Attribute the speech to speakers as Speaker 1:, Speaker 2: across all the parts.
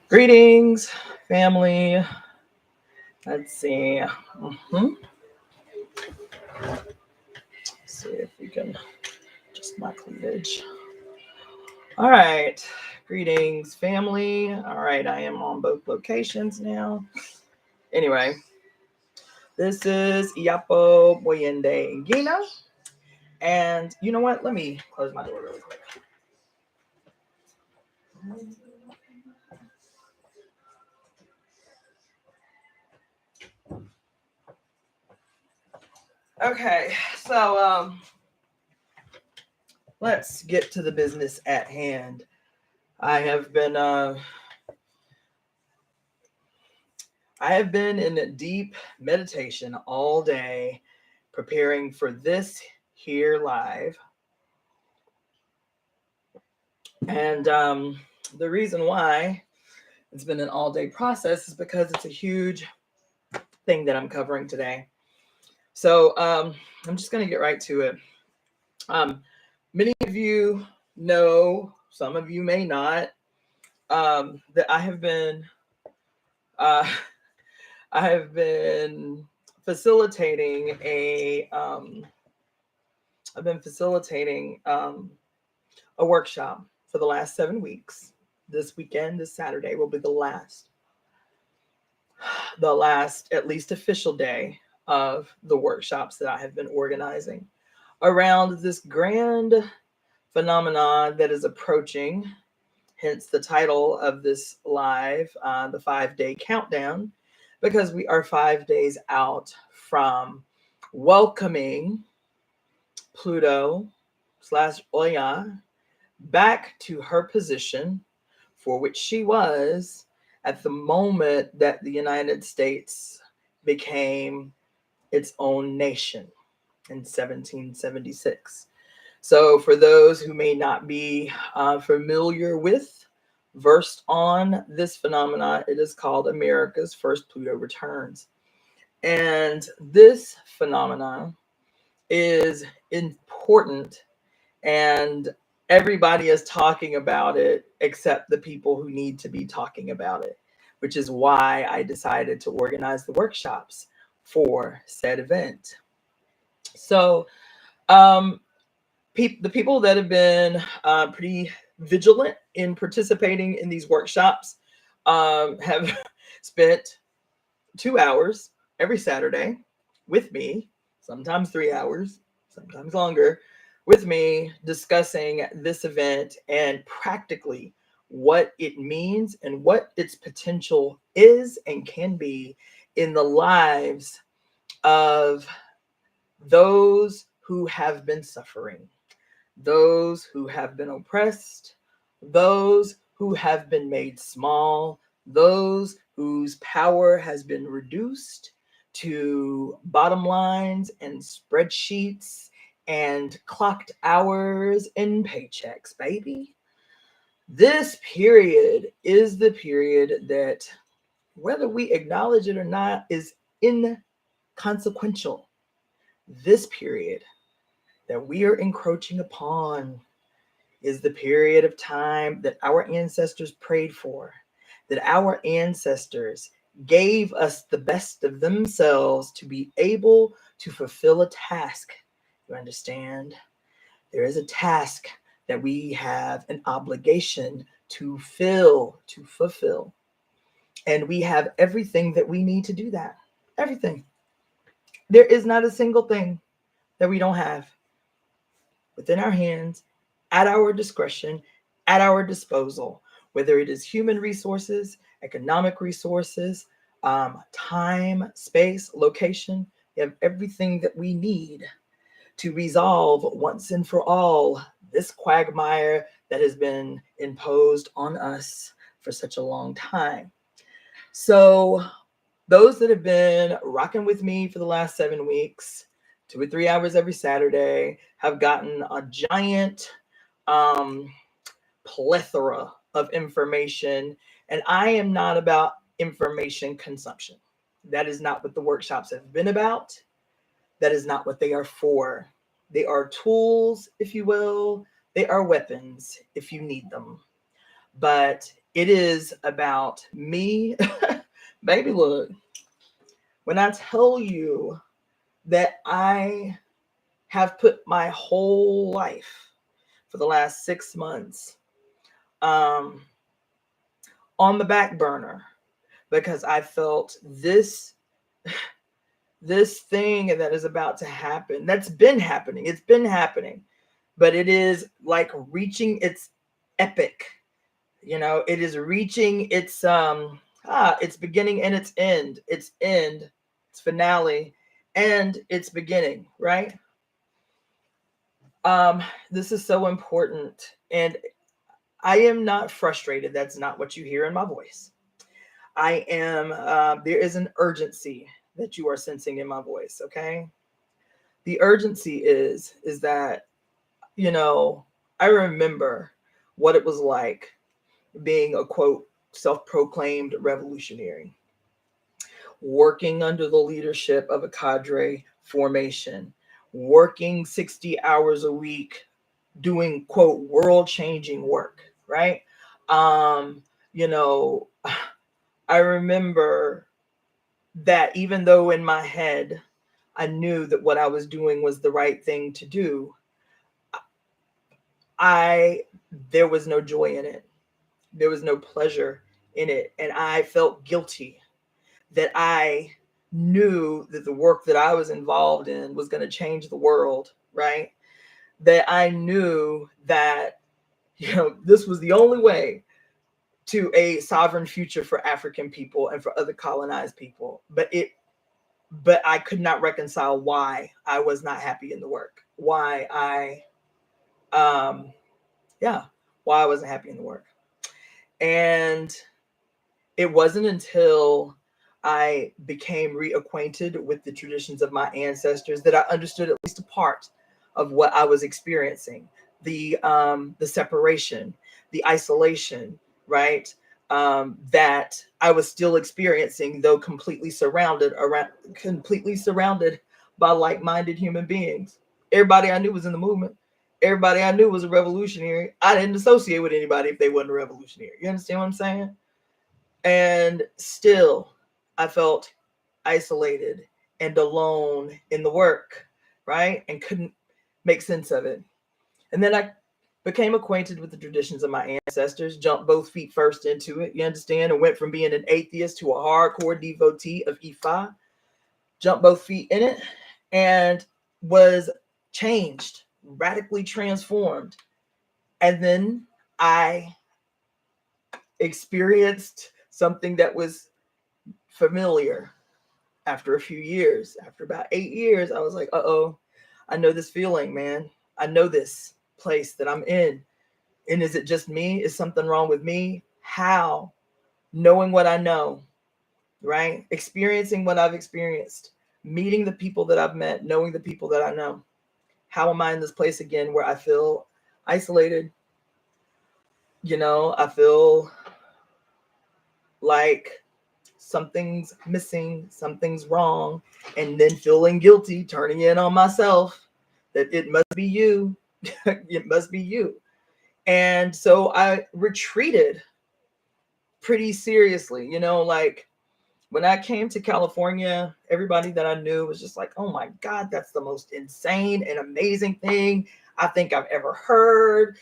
Speaker 1: Greetings, family. Let's see. See if we can just my cleavage. All right. Greetings, family. All right. I am on both locations now. Anyway, this is Iapo Moyende and Gina. And you know what? Let me close my door really quick. Okay. So let's get to the business at hand. I have been in a deep meditation all day, preparing for this here live. And the reason why it's been an all day process is because it's a huge thing that I'm covering today. So I'm just going to get right to it. Many of you know, some of you may not, that I have been facilitating a workshop for the last 7 weeks. This weekend, this Saturday, will be the last at least official day of the workshops that I have been organizing around this grand phenomenon that is approaching, hence the title of this live, the 5-day countdown, because we are 5 days out from welcoming Pluto / Oya back to her position for which she was at the moment that the United States became its own nation in 1776. So for those who may not be familiar with, versed on this phenomenon, it is called America's First Pluto Returns. And this phenomenon is important, and everybody is talking about it except the people who need to be talking about it, which is why I decided to organize the workshops for said event. So the people that have been pretty vigilant in participating in these workshops have spent 2 hours every Saturday with me, sometimes 3 hours, sometimes longer, with me discussing this event and practically what it means and what its potential is and can be in the lives of those who have been suffering, those who have been oppressed, those who have been made small, those whose power has been reduced to bottom lines and spreadsheets and clocked hours and paychecks, baby. This period is the period that, whether we acknowledge it or not, is inconsequential. This period that we are encroaching upon is the period of time that our ancestors prayed for, that our ancestors gave us the best of themselves to be able to fulfill a task. You understand? There is a task that we have an obligation to fulfill. And we have everything that we need to do that. Everything. There is not a single thing that we don't have within our hands, at our discretion, at our disposal, whether it is human resources, economic resources, time, space, location. We have everything that we need to resolve once and for all this quagmire that has been imposed on us for such a long time. So those that have been rocking with me for the last 7 weeks, 2 or 3 hours every Saturday, have gotten a giant plethora of information. And I am not about information consumption. That is not what the workshops have been about. That is not what they are for. They are tools, if you will. They are weapons if you need them. but it is about me. Baby, look, when I tell you that I have put my whole life for the last 6 months um, on the back burner because I felt this thing that is about to happen, that's been happening. It's been happening, but it is like reaching its epic. It is reaching its beginning and its end, its finale, and its beginning, right? This is so important, and I am not frustrated. That's not what you hear in my voice. I am. There is an urgency that you are sensing in my voice. Okay, the urgency is that I remember what it was like being a quote self-proclaimed revolutionary, working under the leadership of a cadre formation, working 60 hours a week, doing quote world-changing work, right? Um, you know, I remember that even though in my head I knew that what I was doing was the right thing to do, I there was no joy in it. There was no pleasure in it, and I felt guilty that I knew that the work that I was involved in was going to change the world, right? That I knew that this was the only way to a sovereign future for African people and for other colonized people. But I could not reconcile why I was not happy in the work. Um why I wasn't happy in the work. And it wasn't until I became reacquainted with the traditions of my ancestors that I understood at least a part of what I was experiencing. The separation, the isolation, right? That I was still experiencing, though completely surrounded by like-minded human beings. Everybody I knew was in the movement. Everybody I knew was a revolutionary. I didn't associate with anybody if they wasn't a revolutionary. You understand what I'm saying? And still, I felt isolated and alone in the work, right? And couldn't make sense of it. And then I became acquainted with the traditions of my ancestors, jumped both feet first into it, you understand, and went from being an atheist to a hardcore devotee of Ifa, jumped both feet in it, and was changed, radically transformed. And then I experienced something that was familiar after a few years. After about 8 years, I was like, uh-oh, I know this feeling, man. I know this place that I'm in. And is it just me? Is something wrong with me? How? Knowing what I know, right? Experiencing what I've experienced, meeting the people that I've met, knowing the people that I know. How am I in this place again where I feel isolated? I feel like something's missing, something's wrong, and then feeling guilty, turning in on myself that it must be you. It must be you. And so I retreated pretty seriously, like when I came to California, everybody that I knew was just like, oh my God, that's the most insane and amazing thing I think I've ever heard.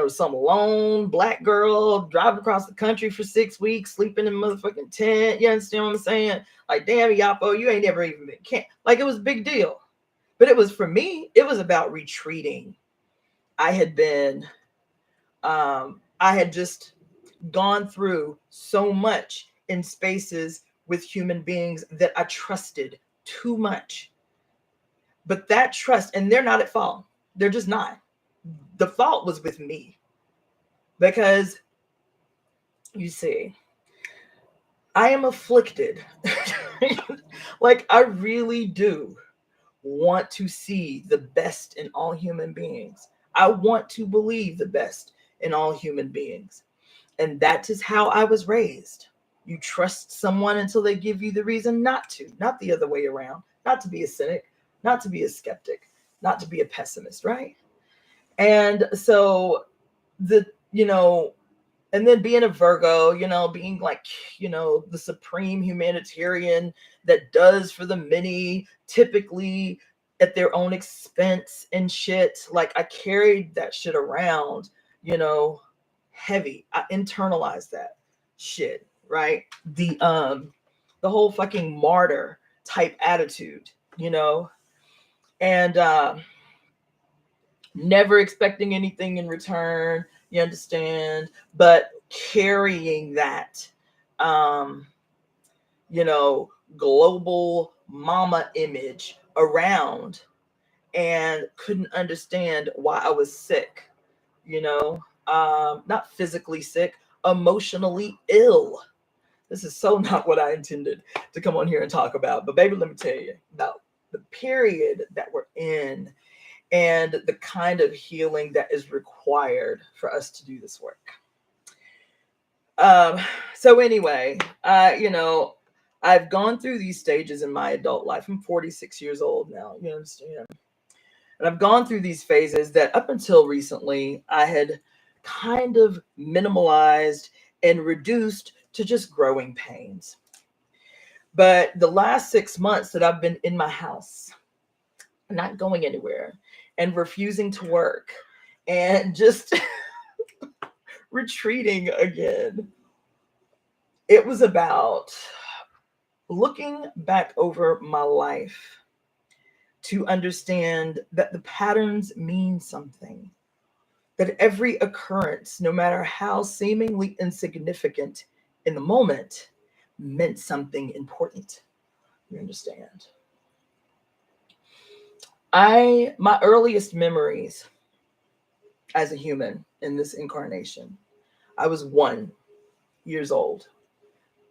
Speaker 1: Some lone black girl driving across the country for 6 weeks, sleeping in a motherfucking tent. You understand what I'm saying? Like, damn, Yapo, you ain't never even been camp. Like, it was a big deal. But it was, for me, it was about retreating. I had been, I had just gone through so much in spaces with human beings that I trusted too much. But that trust, and they're not at fault. They're just not. The fault was with me. Because, you see, I am afflicted. Like, I really do want to see the best in all human beings. I want to believe the best in all human beings. And that is how I was raised. You trust someone until they give you the reason not to, not the other way around, not to be a cynic, not to be a skeptic, not to be a pessimist, right? And so the, And then being a Virgo, being like, the supreme humanitarian that does for the many, typically at their own expense and shit. Like, I carried that shit around, you know, heavy. I internalized that shit, right? The whole fucking martyr type attitude, and never expecting anything in return, you understand, but carrying that um you know global mama image around, and couldn't understand why I was sick, not physically sick, emotionally ill. This is so not what I intended to come on here and talk about, but baby, let me tell you about the period that we're in and the kind of healing that is required for us to do this work. So anyway, I've gone through these stages in my adult life. I'm 46 years old now, you understand? And I've gone through these phases that up until recently I had kind of minimalized and reduced to just growing pains. But the last 6 months that I've been in my house, not going anywhere, and refusing to work, and just retreating again, it was about looking back over my life to understand that the patterns mean something, that every occurrence, no matter how seemingly insignificant in the moment, meant something important. You understand? My earliest memories as a human in this incarnation, I was 1 years old,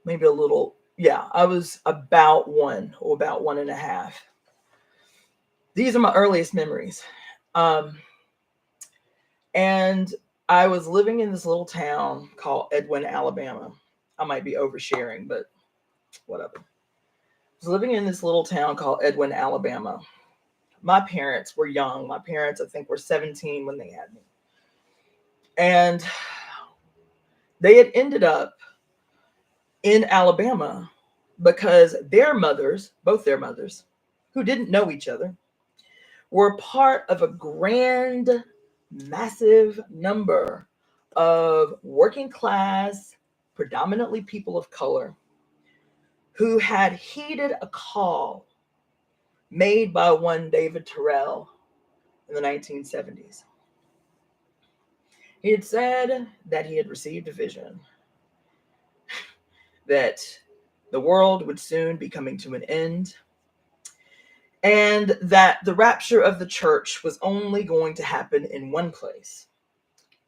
Speaker 1: maybe a little. Yeah, I was about 1 or about 1.5. These are my earliest memories. And I was living in this little town called Edwin, Alabama. I might be oversharing, but whatever. I was living in this little town called Edwin, Alabama. My parents were young. My parents, I think, were 17 when they had me. And they had ended up in Alabama because their mothers, both their mothers, who didn't know each other, were part of a grand, massive number of working class, predominantly people of color, who had heeded a call made by one David Terrell in the 1970s. He had said that he had received a vision that the world would soon be coming to an end, and that the rapture of the church was only going to happen in one place,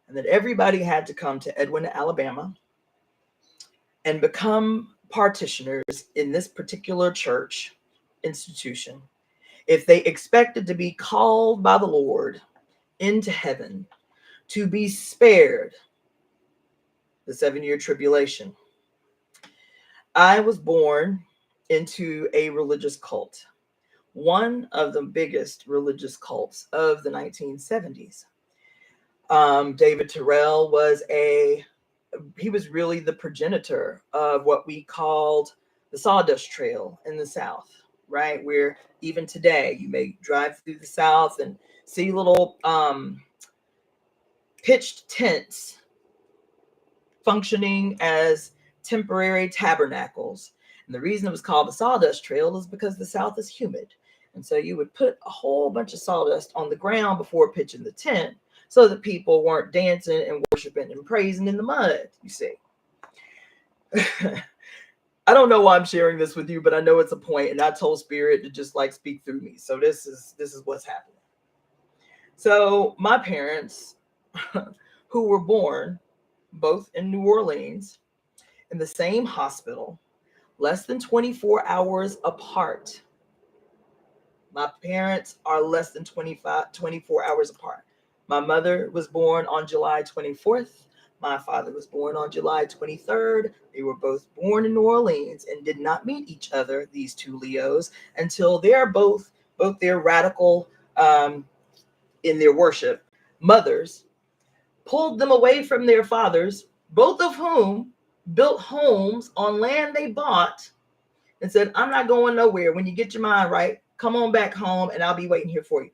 Speaker 1: and that everybody had to come to Edwin, Alabama, and become partitioners in this particular church institution if they expected to be called by the Lord into heaven to be spared the 7-year tribulation. I was born into a religious cult, one of the biggest religious cults of the 1970s. David Terrell was really the progenitor of what we called the Sawdust Trail in the South, right? Where even today you may drive through the South and see little pitched tents functioning as temporary tabernacles. And the reason it was called the Sawdust Trail is because the South is humid. And so you would put a whole bunch of sawdust on the ground before pitching the tent so that people weren't dancing and worshiping and praising in the mud, you see. I don't know why I'm sharing this with you, but I know it's a point, and I told Spirit to just like speak through me. So this is what's happening. So my parents, who were born both in New Orleans in the same hospital, less than 24 hours apart. My parents are less than 24 hours apart. My mother was born on July 24th. My father was born on July 23rd. They were both born in New Orleans and did not meet each other, these two Leos, until they're both their radical in their worship mothers pulled them away from their fathers both of whom built homes on land they bought and said, I'm not going nowhere. When you get your mind right, come on back home and I'll be waiting here for you.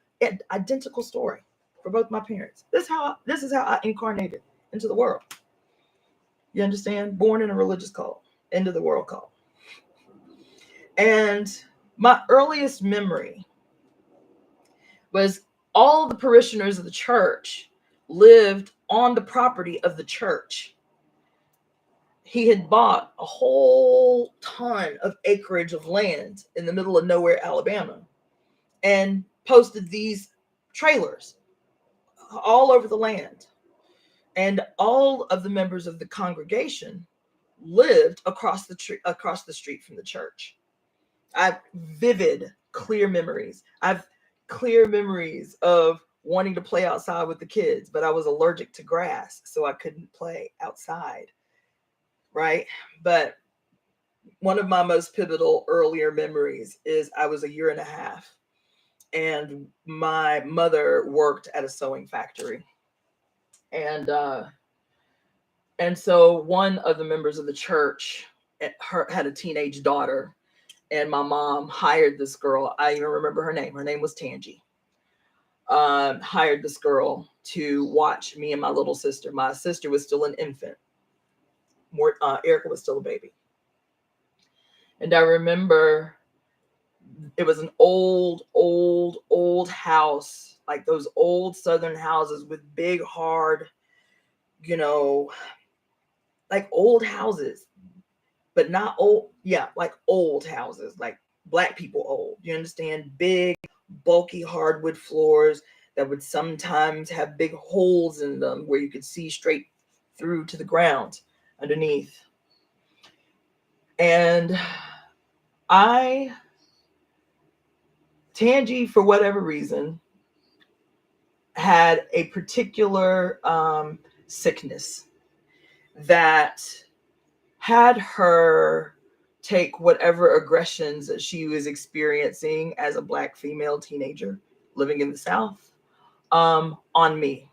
Speaker 1: Identical story for both my parents. This is how I incarnated into the world. You understand? Born in a religious cult, into the world cult. And my earliest memory was all the parishioners of the church lived on the property of the church. He had bought a whole ton of acreage of land in the middle of nowhere, Alabama, and posted these trailers all over the land. And all of the members of the congregation lived across the street from the church. I have vivid, clear memories. I have clear memories of wanting to play outside with the kids, but I was allergic to grass, so I couldn't play outside. Right? But one of my most pivotal earlier memories is I was a year and a half, and my mother worked at a sewing factory. And so one of the members of the church had a teenage daughter, and my mom hired this girl. I even remember her name. Her name was Tangi. Hired this girl to watch me and my little sister. My sister was still an infant. Erica was still a baby. And I remember it was an old house, like those old Southern houses with big, hard, like old houses, but not old. Yeah, like old houses, like Black people old. You understand? Big, bulky hardwood floors that would sometimes have big holes in them where you could see straight through to the ground underneath. And Tangi, for whatever reason, had a particular sickness that had her take whatever aggressions that she was experiencing as a Black female teenager living in the South on me.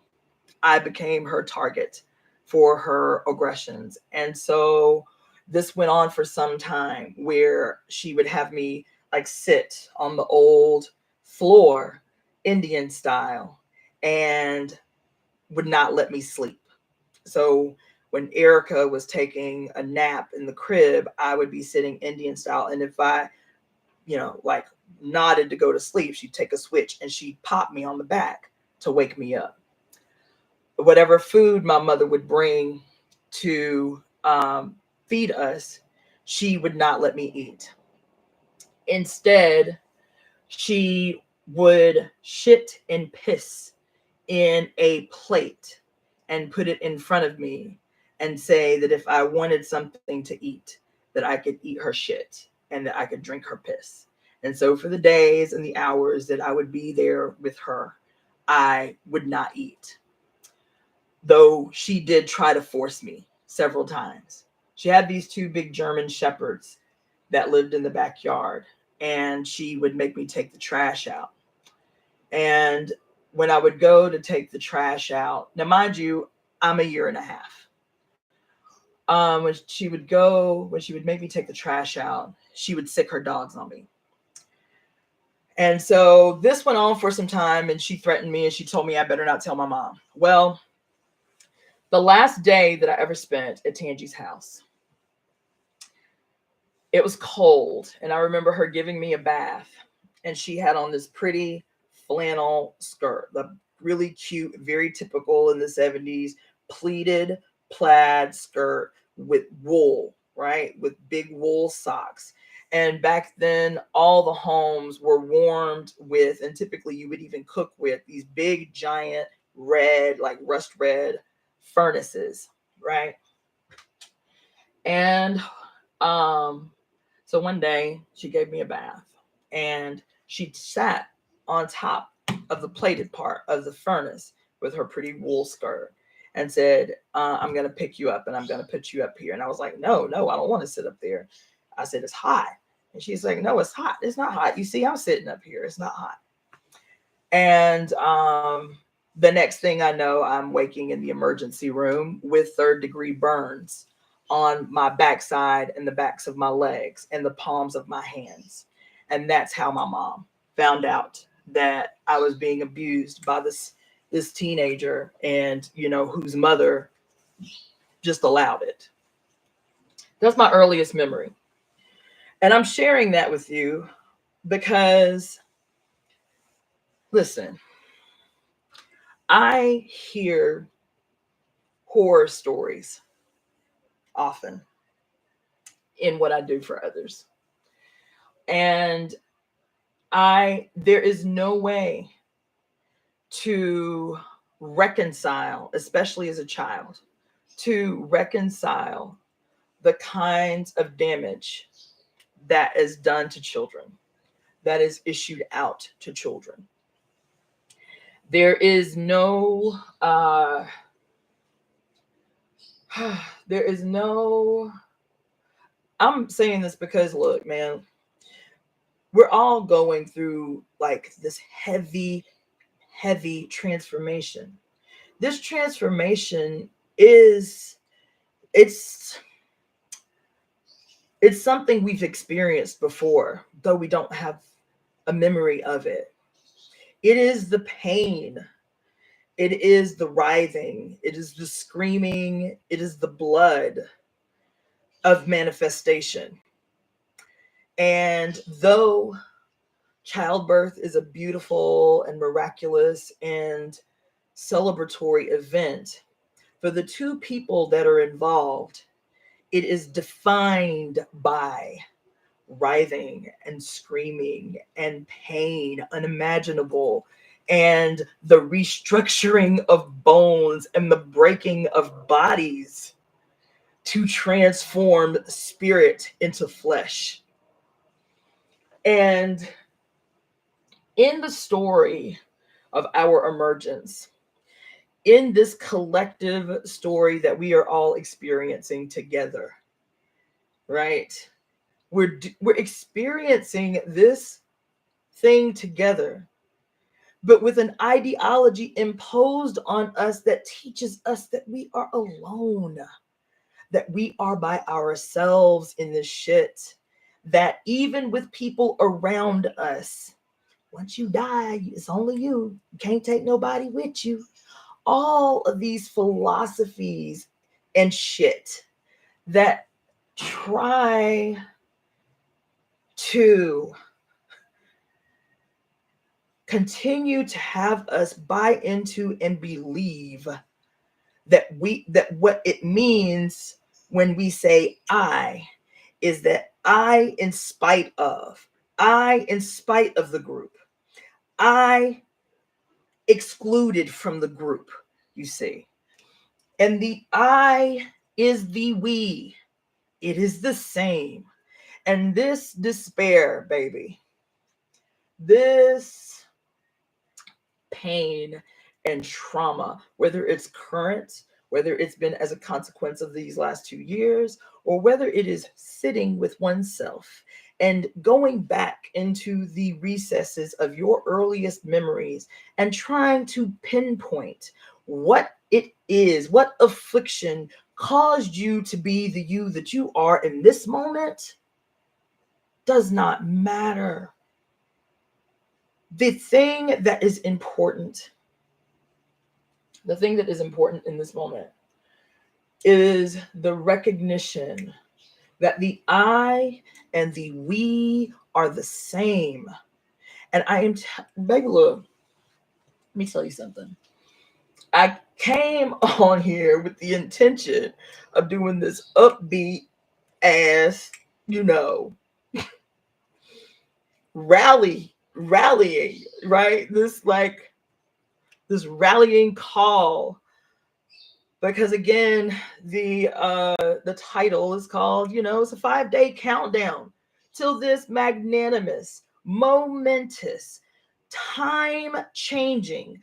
Speaker 1: I became her target for her aggressions. And so this went on for some time, where she would have me like sit on the old floor, Indian style, and would not let me sleep. So when Erica was taking a nap in the crib, I would be sitting Indian style. And if I, like nodded to go to sleep, she'd take a switch and she'd pop me on the back to wake me up. Whatever food my mother would bring to feed us, she would not let me eat. Instead, she would shit and piss in a plate and put it in front of me and say that if I wanted something to eat, that I could eat her shit and that I could drink her piss. And so for the days and the hours that I would be there with her, I would not eat. Though she did try to force me several times. She had these two big German shepherds that lived in the backyard, and she would make me take the trash out. And when I would go to take the trash out, now mind you, I'm a year and a half. When she would make me take the trash out, she would sick her dogs on me. And so this went on for some time, and she threatened me, and she told me I better not tell my mom. Well, the last day that I ever spent at Tangi's house, it was cold, and I remember her giving me a bath, and she had on this pretty flannel skirt, the really cute, very typical in the 70s, pleated plaid skirt with wool, right? With big wool socks. And back then, all the homes were warmed with, and typically you would even cook with, these big, giant, red, like rust red furnaces, right? And so one day she gave me a bath, and she sat on top of the plated part of the furnace with her pretty wool skirt and said, I'm going to pick you up and I'm going to put you up here. And I was like, no, I don't want to sit up there. I said, it's hot. And she's like, no, it's hot. It's not hot. You see, I'm sitting up here. It's not hot. And The next thing I know, I'm waking in the emergency room with 3rd-degree burns on my backside and the backs of my legs and the palms of my hands. And that's how my mom found out that I was being abused by this teenager, and whose mother just allowed it. That's my earliest memory. And I'm sharing that with you because, listen, I hear horror stories often in what I do for others. And there is no way to reconcile, especially as a child, to reconcile the kinds of damage that is done to children, that is issued out to children. There is no, there is no, I'm saying this because, look, man, we're all going through like this heavy transformation. This transformation is, it's something we've experienced before, though we don't have a memory of it. It is the pain. It is the writhing. It is the screaming. It is the blood of manifestation. And though childbirth is a beautiful and miraculous and celebratory event, for the two people that are involved, it is defined by writhing and screaming and pain unimaginable, and the restructuring of bones and the breaking of bodies to transform spirit into flesh. And in the story of our emergence, in this collective story that we are all experiencing together, right? We're experiencing this thing together, but with an ideology imposed on us that teaches us that we are alone, that we are by ourselves in this shit, that even with people around us, once you die, it's only you. You can't take nobody with you. All of these philosophies and shit that try to continue to have us buy into and believe that what it means when we say I is that I in spite of the group, I excluded from the group, you see. And the I is the we. It is the same. And this despair, baby, this pain and trauma, whether it's current, whether it's been as a consequence of these last 2 years, or whether it is sitting with oneself and going back into the recesses of your earliest memories and trying to pinpoint what it is, what affliction caused you to be the you that you are in this moment, does not matter. The thing that is important in this moment is the recognition that the I and the we are the same. And I am, baby, look, let me tell you something. I came on here with the intention of doing this upbeat ass, rallying, right? This rallying call, because again, the title is called, it's a 5-day countdown till this magnanimous, momentous, time changing,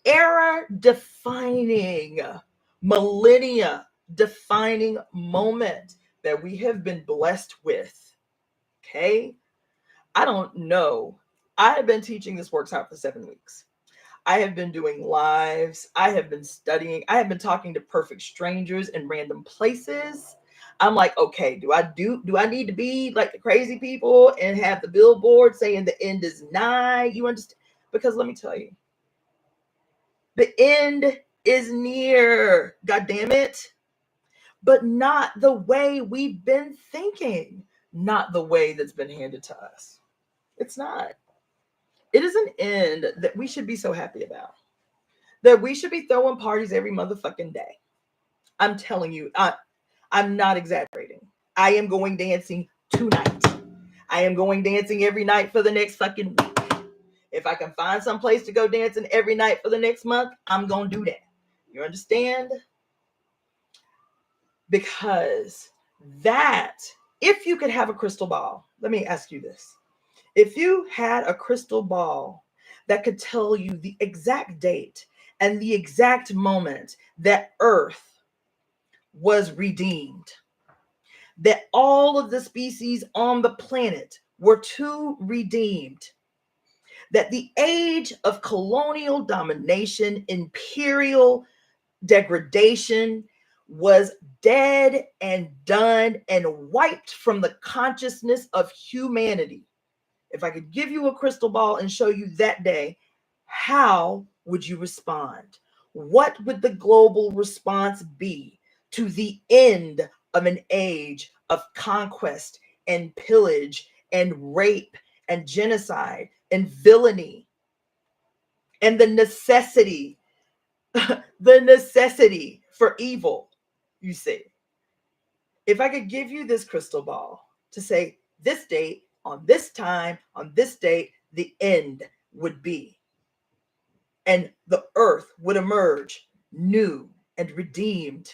Speaker 1: era defining, millennia defining moment that we have been blessed with. Okay, I don't know. I have been teaching this workshop for 7 weeks. I have been doing lives. I have been studying. I have been talking to perfect strangers in random places. I'm like, okay, do I need to be like the crazy people and have the billboard saying the end is nigh? You understand? Because let me tell you, the end is near. God damn it. But not the way we've been thinking, not the way that's been handed to us. It's not. It is an end that we should be so happy about, that we should be throwing parties every motherfucking day. I'm telling you, I'm not exaggerating. I am going dancing tonight. I am going dancing every night for the next fucking week. If I can find some place to go dancing every night for the next month, I'm going to do that. You understand? Because that, if you could have a crystal ball, let me ask you this. If you had a crystal ball that could tell you the exact date and the exact moment that Earth was redeemed, that all of the species on the planet were too redeemed, that the age of colonial domination, imperial degradation was dead and done and wiped from the consciousness of humanity. If I could give you a crystal ball and show you that day, how would you respond? What would the global response be to the end of an age of conquest and pillage and rape and genocide and villainy and the necessity for evil, you see? If I could give you this crystal ball to say this date, on this time, on this date, the end would be, and the earth would emerge new and redeemed,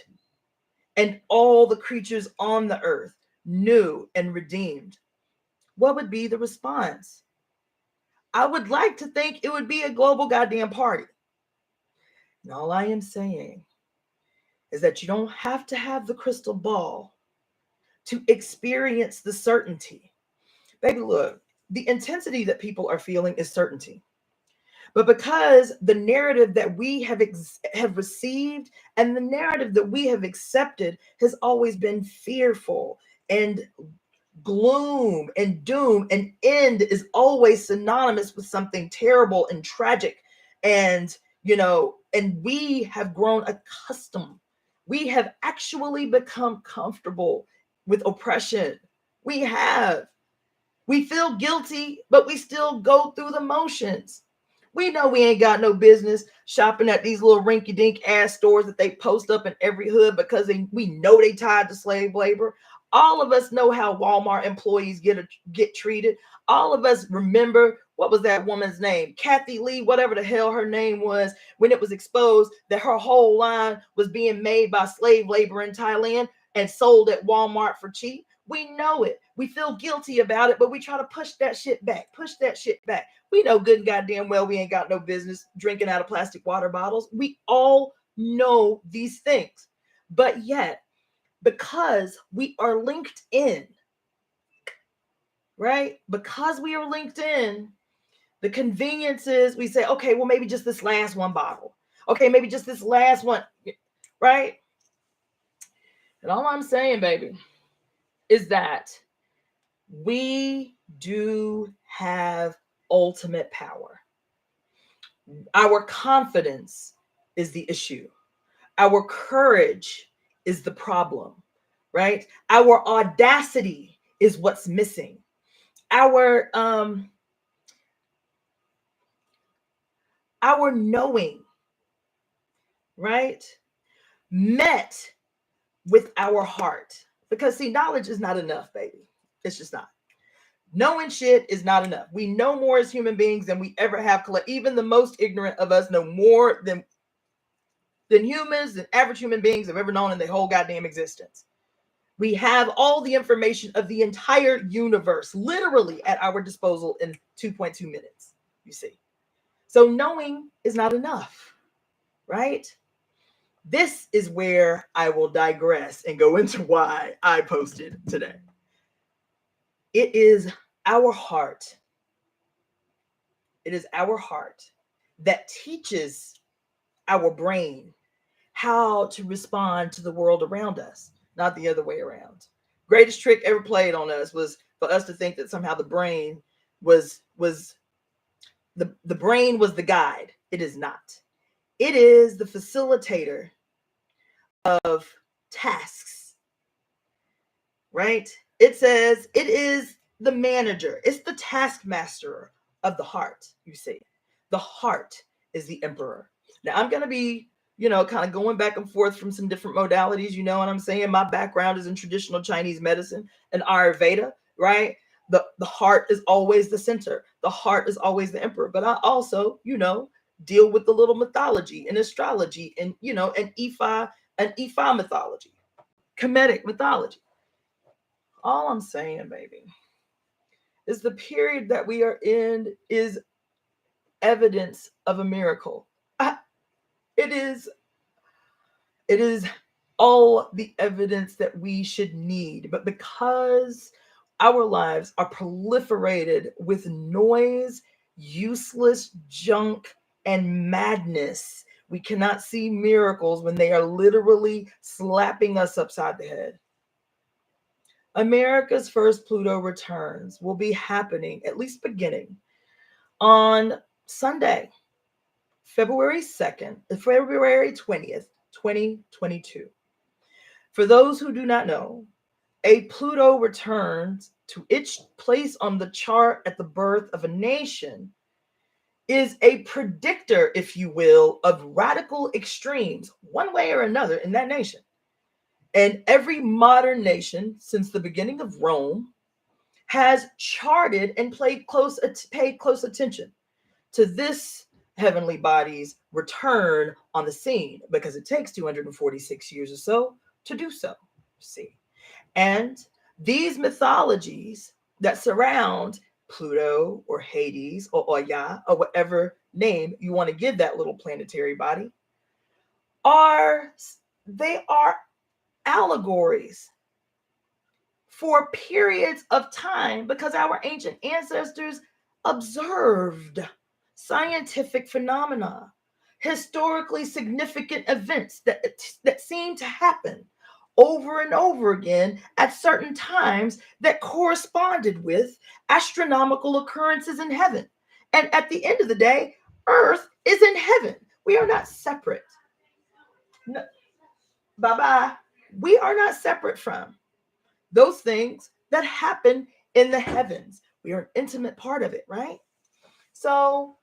Speaker 1: and all the creatures on the earth new and redeemed, what would be the response? I would like to think it would be a global goddamn party. And all I am saying is that you don't have to have the crystal ball to experience the certainty. Baby, look, the intensity that people are feeling is certainty. But because the narrative that we have received and the narrative that we have accepted has always been fearful and gloom and doom, and end is always synonymous with something terrible and tragic. And, and we have grown accustomed. We have actually become comfortable with oppression. We have. We feel guilty, but we still go through the motions. We know we ain't got no business shopping at these little rinky-dink ass stores that they post up in every hood because we know they tied to slave labor. All of us know how Walmart employees get treated. All of us remember, what was that woman's name? Kathy Lee, whatever the hell her name was, when it was exposed that her whole line was being made by slave labor in Thailand and sold at Walmart for cheap. We know it. We feel guilty about it, but we try to push that shit back. We know good and goddamn well we ain't got no business drinking out of plastic water bottles. We all know these things. But yet, because we are linked in, right? Because we are linked in, the conveniences, we say, okay, well, maybe just this last one bottle. Okay, maybe just this last one, right? And all I'm saying, baby, is that we do have ultimate power. Our confidence is the issue. Our courage is the problem, right? Our audacity is what's missing. Our knowing, right? Met with our heart. Because see, knowledge is not enough, baby. It's just not. Knowing shit is not enough. We know more as human beings than we ever have. Even the most ignorant of us know more than humans and average human beings have ever known in their whole goddamn existence. We have all the information of the entire universe literally at our disposal in 2.2 minutes, you see. So knowing is not enough, right? This is where I will digress and go into why I posted today. It is our heart. It is our heart that teaches our brain how to respond to the world around us, not the other way around. Greatest trick ever played on us was for us to think that somehow the brain was the brain was the guide. It is not. It is the facilitator of tasks, right? It says it is the manager. It's the taskmaster of the heart, you see. The heart is the emperor. Now, I'm going to be, kind of going back and forth from some different modalities. You know what I'm saying? My background is in traditional Chinese medicine and Ayurveda, right? The heart is always the center. The heart is always the emperor. But I also, deal with the little mythology and astrology and, and Ifa mythology, Kemetic mythology. All I'm saying, baby, is the period that we are in is evidence of a miracle. It is all the evidence that we should need. But because our lives are proliferated with noise, useless junk, and madness, we cannot see miracles when they are literally slapping us upside the head. America's first Pluto returns will be happening, at least beginning, on Sunday, February 2nd, February 20th, 2022. For those who do not know, a Pluto returns to its place on the chart at the birth of a nation is a predictor, if you will, of radical extremes, one way or another, in that nation. And every modern nation since the beginning of Rome has charted and paid close attention to this heavenly body's return on the scene, because it takes 246 years or so to do so. See, and these mythologies that surround Pluto or Hades or Oya or whatever name you want to give that little planetary body are allegories for periods of time, because our ancient ancestors observed scientific phenomena, historically significant events that seem to happen over and over again at certain times that corresponded with astronomical occurrences in heaven. And at the end of the day, Earth is in heaven. We are not separate. No, bye-bye. We are not separate from those things that happen in the heavens. We are an intimate part of it, right? So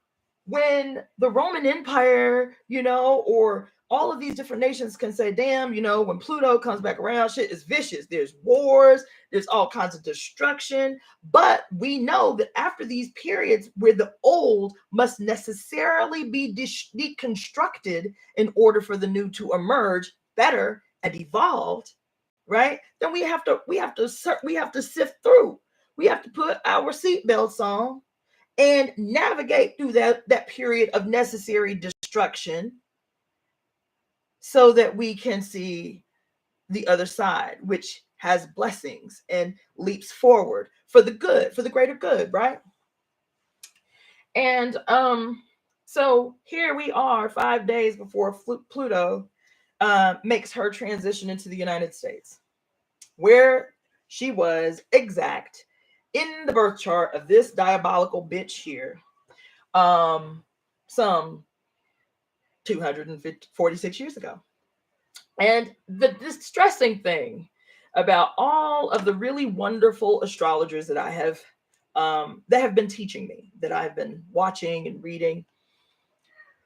Speaker 1: when the Roman Empire, or all of these different nations can say, damn, when Pluto comes back around, shit is vicious. There's wars, there's all kinds of destruction. But we know that after these periods where the old must necessarily be deconstructed in order for the new to emerge better and evolved, right? Then we have to sift through. We have to put our seatbelts on and navigate through that period of necessary destruction so that we can see the other side, which has blessings and leaps forward for the good, for the greater good, right? And so here we are 5 days before Pluto makes her transition into the United States, where she was exact in the birth chart of this diabolical bitch here, some 246 years ago. And the distressing thing about all of the really wonderful astrologers that I have that have been teaching me, that I've been watching and reading,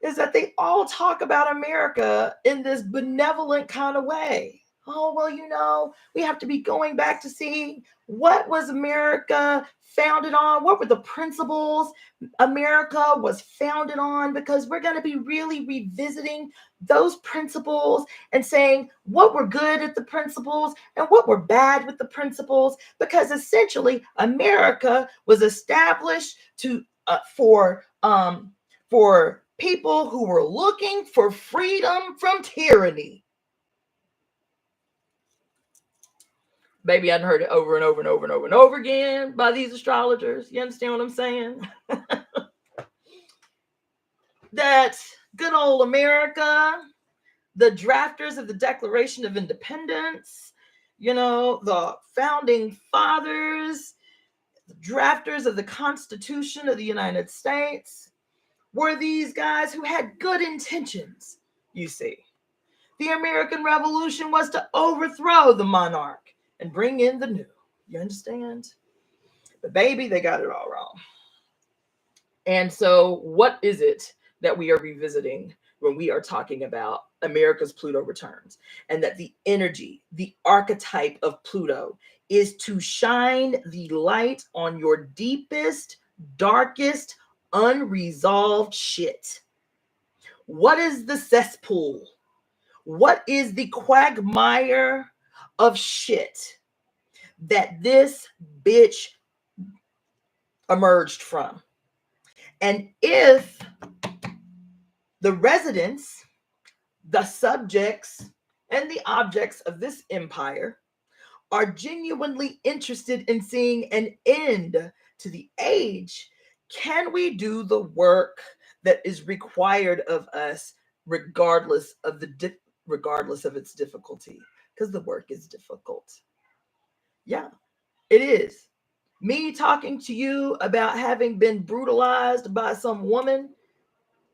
Speaker 1: is that they all talk about America in this benevolent kind of way. Oh, well, we have to be going back to see what was America founded on, what were the principles America was founded on, because we're going to be really revisiting those principles and saying what were good at the principles and what were bad with the principles, because essentially America was established for people who were looking for freedom from tyranny. Baby, I've heard it over and over and over and over and over again by these astrologers. You understand what I'm saying? that good old America, the drafters of the Declaration of Independence, the founding fathers, the drafters of the Constitution of the United States, were these guys who had good intentions, you see. The American Revolution was to overthrow the monarch and bring in the new. You understand? But baby, they got it all wrong. And so what is it that we are revisiting when we are talking about America's Pluto returns? And that the energy, the archetype of Pluto is to shine the light on your deepest, darkest, unresolved shit. What is the cesspool? What is the quagmire of shit that this bitch emerged from? And if the residents, the subjects, and the objects of this empire are genuinely interested in seeing an end to the age, can we do the work that is required of us regardless of its difficulty? Because the work is difficult. Yeah, it is. Me talking to you about having been brutalized by some woman,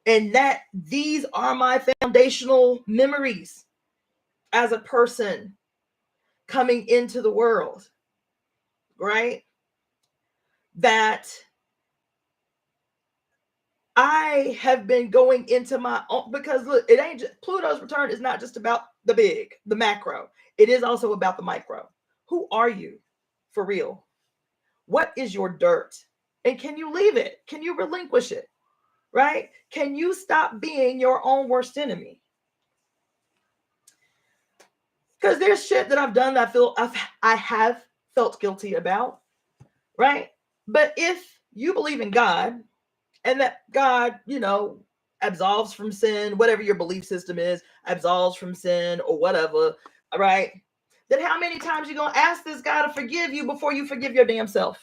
Speaker 1: and that these are my foundational memories as a person coming into the world, right? That I have been going into my own, because look, it ain't just, Pluto's return is not just about the big, the macro. It is also about the micro. Who are you for real? What is your dirt? And can you leave it? Can you relinquish it? Right? Can you stop being your own worst enemy? Because there's shit that I've done that I have felt guilty about, right? But if you believe in God, and that God, absolves from sin, whatever your belief system is, absolves from sin or whatever, all right? Then how many times you gonna ask this God to forgive you before you forgive your damn self?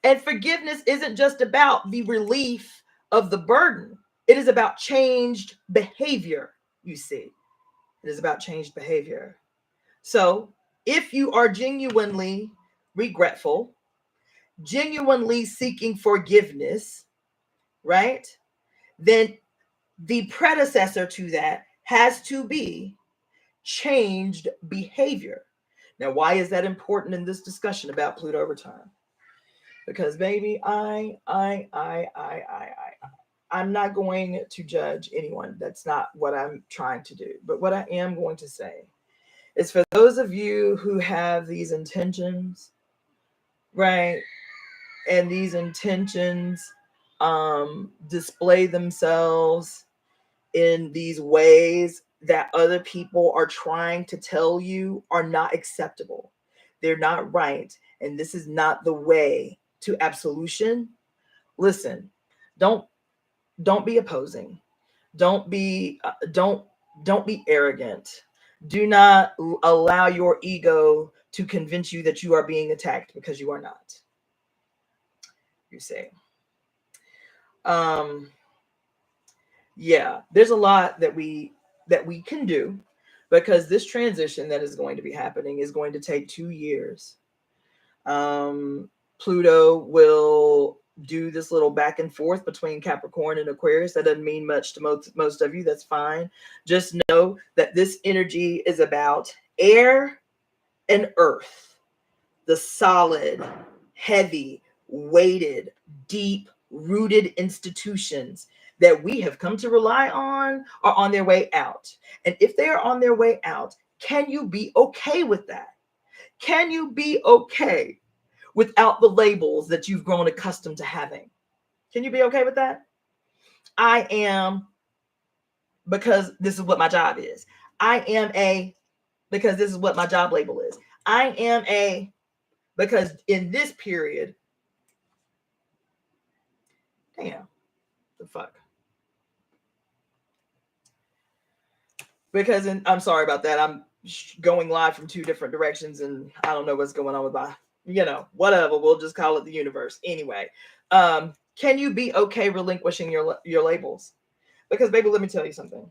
Speaker 1: And forgiveness isn't just about the relief of the burden. It is about changed behavior, you see. It is about changed behavior. So if you are genuinely regretful, genuinely seeking forgiveness, right? Then the predecessor to that has to be changed behavior. Now, why is that important in this discussion about Pluto return? Because baby, I'm not going to judge anyone. That's not what I'm trying to do. But what I am going to say is, for those of you who have these intentions, right? And these intentions display themselves in these ways that other people are trying to tell you are not acceptable. They're not right. And this is not the way to absolution. Listen, don't be opposing. Don't be arrogant. Do not allow your ego to convince you that you are being attacked, because you are not. You say. Yeah, there's a lot that we can do, because this transition that is going to be happening is going to take 2 years. Pluto will do this little back and forth between Capricorn and Aquarius. That doesn't mean much to most of you. That's fine. Just know that this energy is about air and earth, the solid, heavy, weighted, deep rooted institutions that we have come to rely on are on their way out. And if they are on their way out, can you be okay with that? Can you be okay without the labels that you've grown accustomed to having? Can you be okay with that? I am, because this is what my job is. I am a, because this is what my job label is. I am a, because in this period, damn, the fuck. Because I'm sorry about that. I'm going live from 2 different directions, and I don't know what's going on with my, whatever. We'll just call it the universe. Anyway, Can you be okay relinquishing your labels? Because, baby, let me tell you something.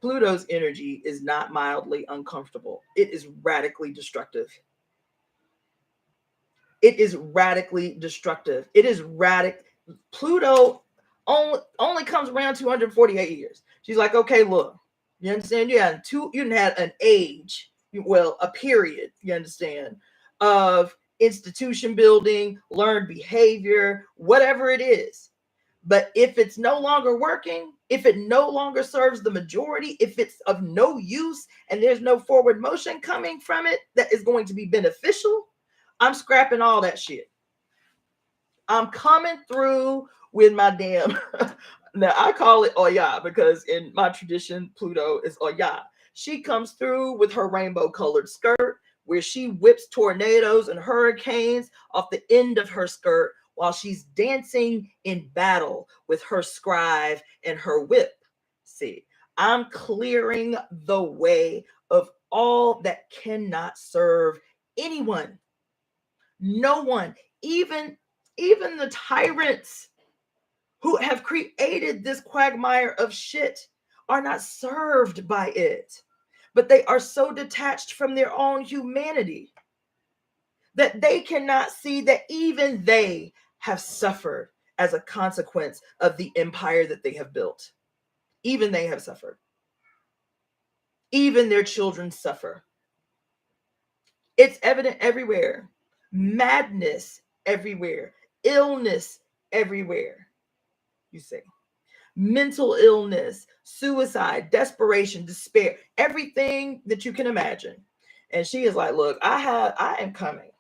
Speaker 1: Pluto's energy is not mildly uncomfortable. It is radically destructive. It is radically destructive. It is Pluto only comes around 248 years. She's like, okay, look, you understand? You had an age, well, a period, you understand, of institution building, learned behavior, whatever it is. But if it's no longer working, if it no longer serves the majority, if it's of no use and there's no forward motion coming from it that is going to be beneficial, I'm scrapping all that shit. I'm coming through with my damn, now I call it Oya because in my tradition, Pluto is Oya. She comes through with her rainbow colored skirt where she whips tornadoes and hurricanes off the end of her skirt while she's dancing in battle with her scribe and her whip. See, I'm clearing the way of all that cannot serve anyone. No one, even the tyrants who have created this quagmire of shit are not served by it. But they are so detached from their own humanity that they cannot see that even they have suffered as a consequence of the empire that they have built. Even they have suffered. Even their children suffer. It's evident everywhere. Madness everywhere. Illness everywhere. You see. Mental illness, suicide, desperation, despair, everything that you can imagine. And she is like, look, I am coming.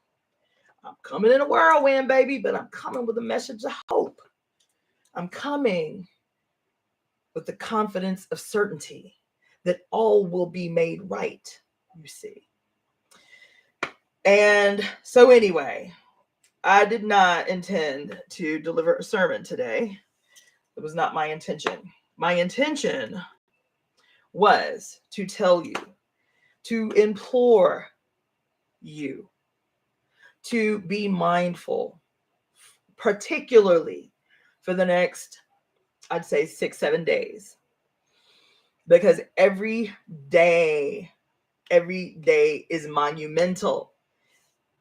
Speaker 1: I'm coming in a whirlwind, baby, but I'm coming with a message of hope. I'm coming with the confidence of certainty that all will be made right, you see. And so anyway, I did not intend to deliver a sermon today. It was not my intention. My intention was to tell you, to implore you to be mindful, particularly for the next, I'd say 6-7 days, because every day is monumental.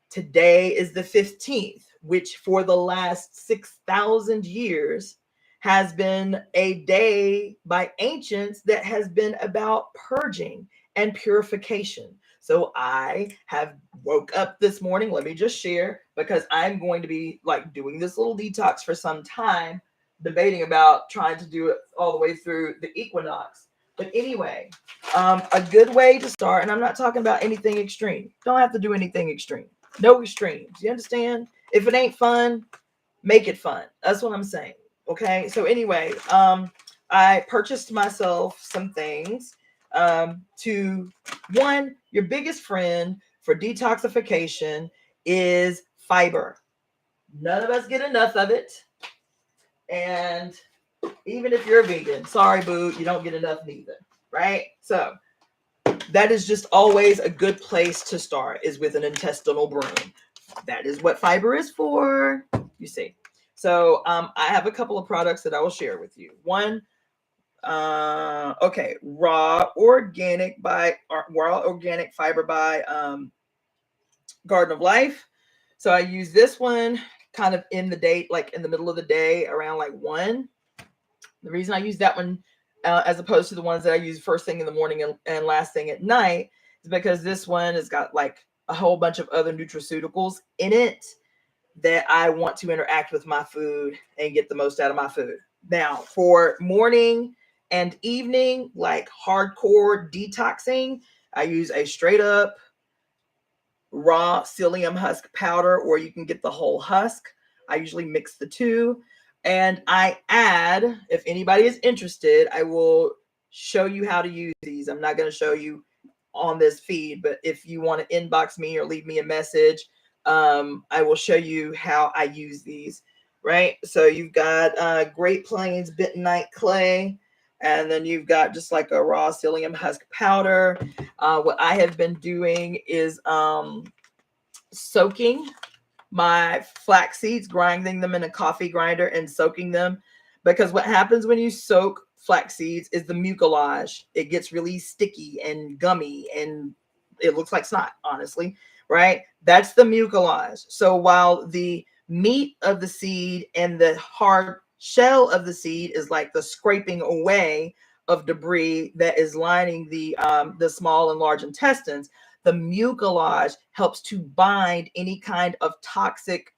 Speaker 1: Today is the 15th, which for the last 6,000 years has been a day by ancients that has been about purging and purification. So I have woke up this morning, let me just share, because I'm going to be like doing this little detox for some time, debating about trying to do it all the way through the equinox. But anyway, a good way to start, and I'm not talking about anything extreme. Don't have to do anything extreme. No extremes. You understand? If it ain't fun, make it fun. That's what I'm saying. Okay. So anyway, I purchased myself some things to one, your biggest friend for detoxification is fiber. None of us get enough of it. And even if you're a vegan, sorry, boo, you don't get enough neither. Right? So that is just always a good place to start, is with an intestinal broom. That is what fiber is for, you see. So I have a couple of products that I will share with you. One, raw organic fiber by Garden of Life. So I use this one kind of in the middle of the day around like 1. The reason I use that one as opposed to the ones that I use first thing in the morning and last thing at night is because this one has got like a whole bunch of other nutraceuticals in it that I want to interact with my food and get the most out of my food. Now, for morning and evening, like hardcore detoxing, I use a straight up raw psyllium husk powder, or you can get the whole husk. I usually mix the two. And I add, if anybody is interested, I will show you how to use these. I'm not going to show you on this feed, but if you want to inbox me or leave me a message, I will show you how I use these, right? So you've got Great Plains bentonite clay, and then you've got just like a raw psyllium husk powder. What I have been doing is soaking my flax seeds, grinding them in a coffee grinder and soaking them. Because what happens when you soak flax seeds is the mucilage. It gets really sticky and gummy and it looks like snot, honestly, right? That's the mucilage. So while the meat of the seed and the hard shell of the seed is like the scraping away of debris that is lining the small and large intestines, the mucilage helps to bind any kind of toxic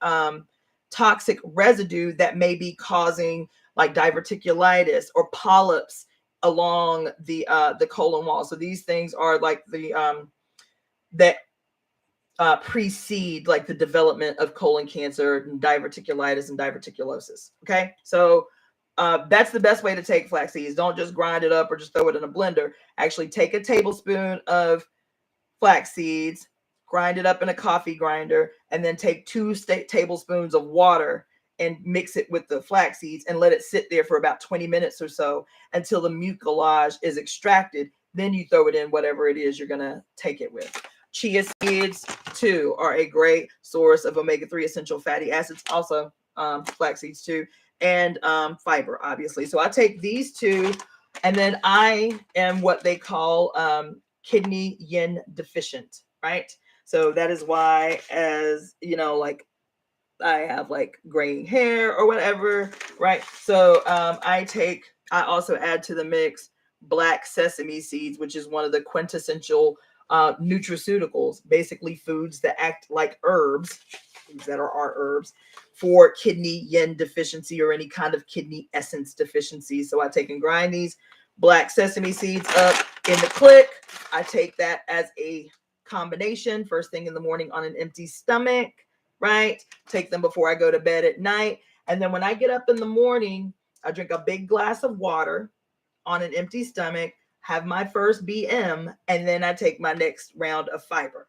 Speaker 1: residue that may be causing like diverticulitis or polyps along the colon wall. So these things are like the that precede like the development of colon cancer and diverticulitis and diverticulosis. Okay, so that's the best way to take flax seeds. Don't just grind it up or just throw it in a blender. Actually take a tablespoon of flax seeds, grind it up in a coffee grinder, and then take 2 tablespoons of water and mix it with the flax seeds and let it sit there for about 20 minutes or so until the mucilage is extracted. Then you throw it in whatever it is you're going to take it with. Chia seeds too are a great source of omega-3 essential fatty acids, also flax seeds too, and fiber, obviously. So I take these 2, and then I am what they call kidney yin deficient, right? So that is why, as you know, like I have like graying hair or whatever, right? So I also add to the mix black sesame seeds, which is one of the quintessential nutraceuticals, basically foods that act like herbs, foods that are our herbs for kidney yin deficiency or any kind of kidney essence deficiency. So I take and grind these black sesame seeds up in the click. I take that as a combination first thing in the morning on an empty stomach, right? Take them before I go to bed at night. And then when I get up in the morning, I drink a big glass of water on an empty stomach, have my first BM, and then I take my next round of fiber.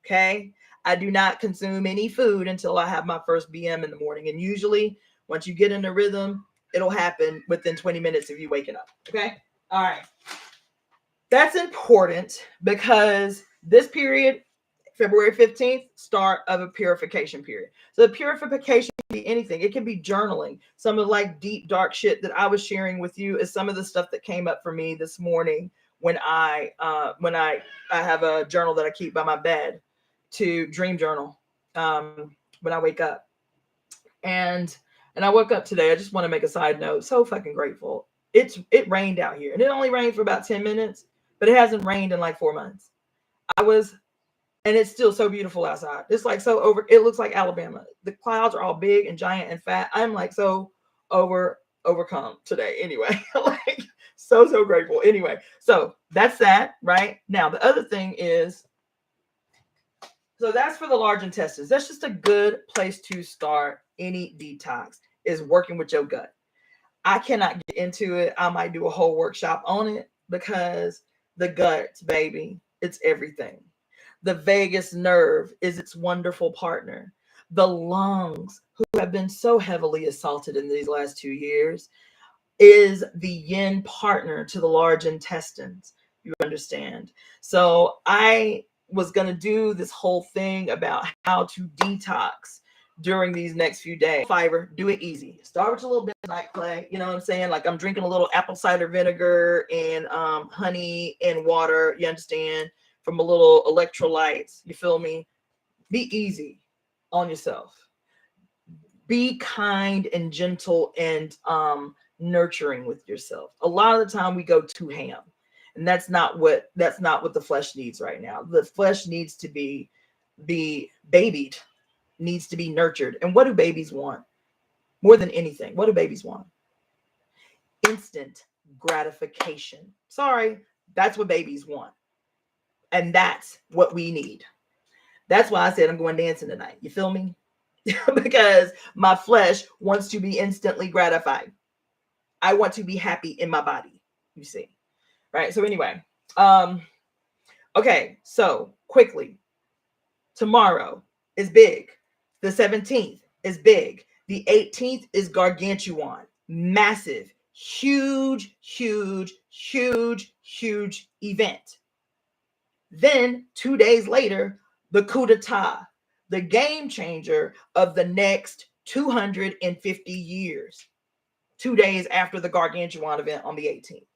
Speaker 1: Okay. I do not consume any food until I have my first BM in the morning. And usually once you get in the rhythm, it'll happen within 20 minutes of you waking up. Okay. All right. That's important because this period, February 15th, start of a purification period. So the purification can be anything. It can be journaling. Some of like deep, dark shit that I was sharing with you is some of the stuff that came up for me this morning when I have a journal that I keep by my bed to dream journal when I wake up. And I woke up today. I just want to make a side note. So fucking grateful. It rained out here, and it only rained for about 10 minutes, but it hasn't rained in like 4 months. And it's still so beautiful outside. It's like it looks like Alabama. The clouds are all big and giant and fat. I'm like so overcome today. Anyway, like so grateful. Anyway, so that's that, right? Now the other thing is, so that's for the large intestines. That's just a good place to start any detox, is working with your gut. I cannot get into it. I might do a whole workshop on it because the gut, baby, it's everything. The vagus nerve is its wonderful partner. The lungs, who have been so heavily assaulted in these last 2 years, is the yin partner to the large intestines. You understand? So I was going to do this whole thing about how to detox during these next few days. Fiber, do it easy. Start with a little bit of night clay. You know what I'm saying? Like I'm drinking a little apple cider vinegar and honey and water. You understand? From a little electrolytes. You feel me? Be easy on yourself. Be kind and gentle and nurturing with yourself. A lot of the time we go too ham, and that's not what the flesh needs right now. The flesh needs to be babied, needs to be nurtured. And what do babies want more than anything? What do babies want? Instant gratification. Sorry, that's what babies want. And that's what we need. That's why I said I'm going dancing tonight. You feel me? Because my flesh wants to be instantly gratified. I want to be happy in my body. You see, right? So anyway, okay. So quickly, tomorrow is big. The 17th is big. The 18th is gargantuan, massive, huge event. Then 2 days later, the coup d'etat, the game changer of the next 250 years. 2 days after the gargantuan event on the 18th.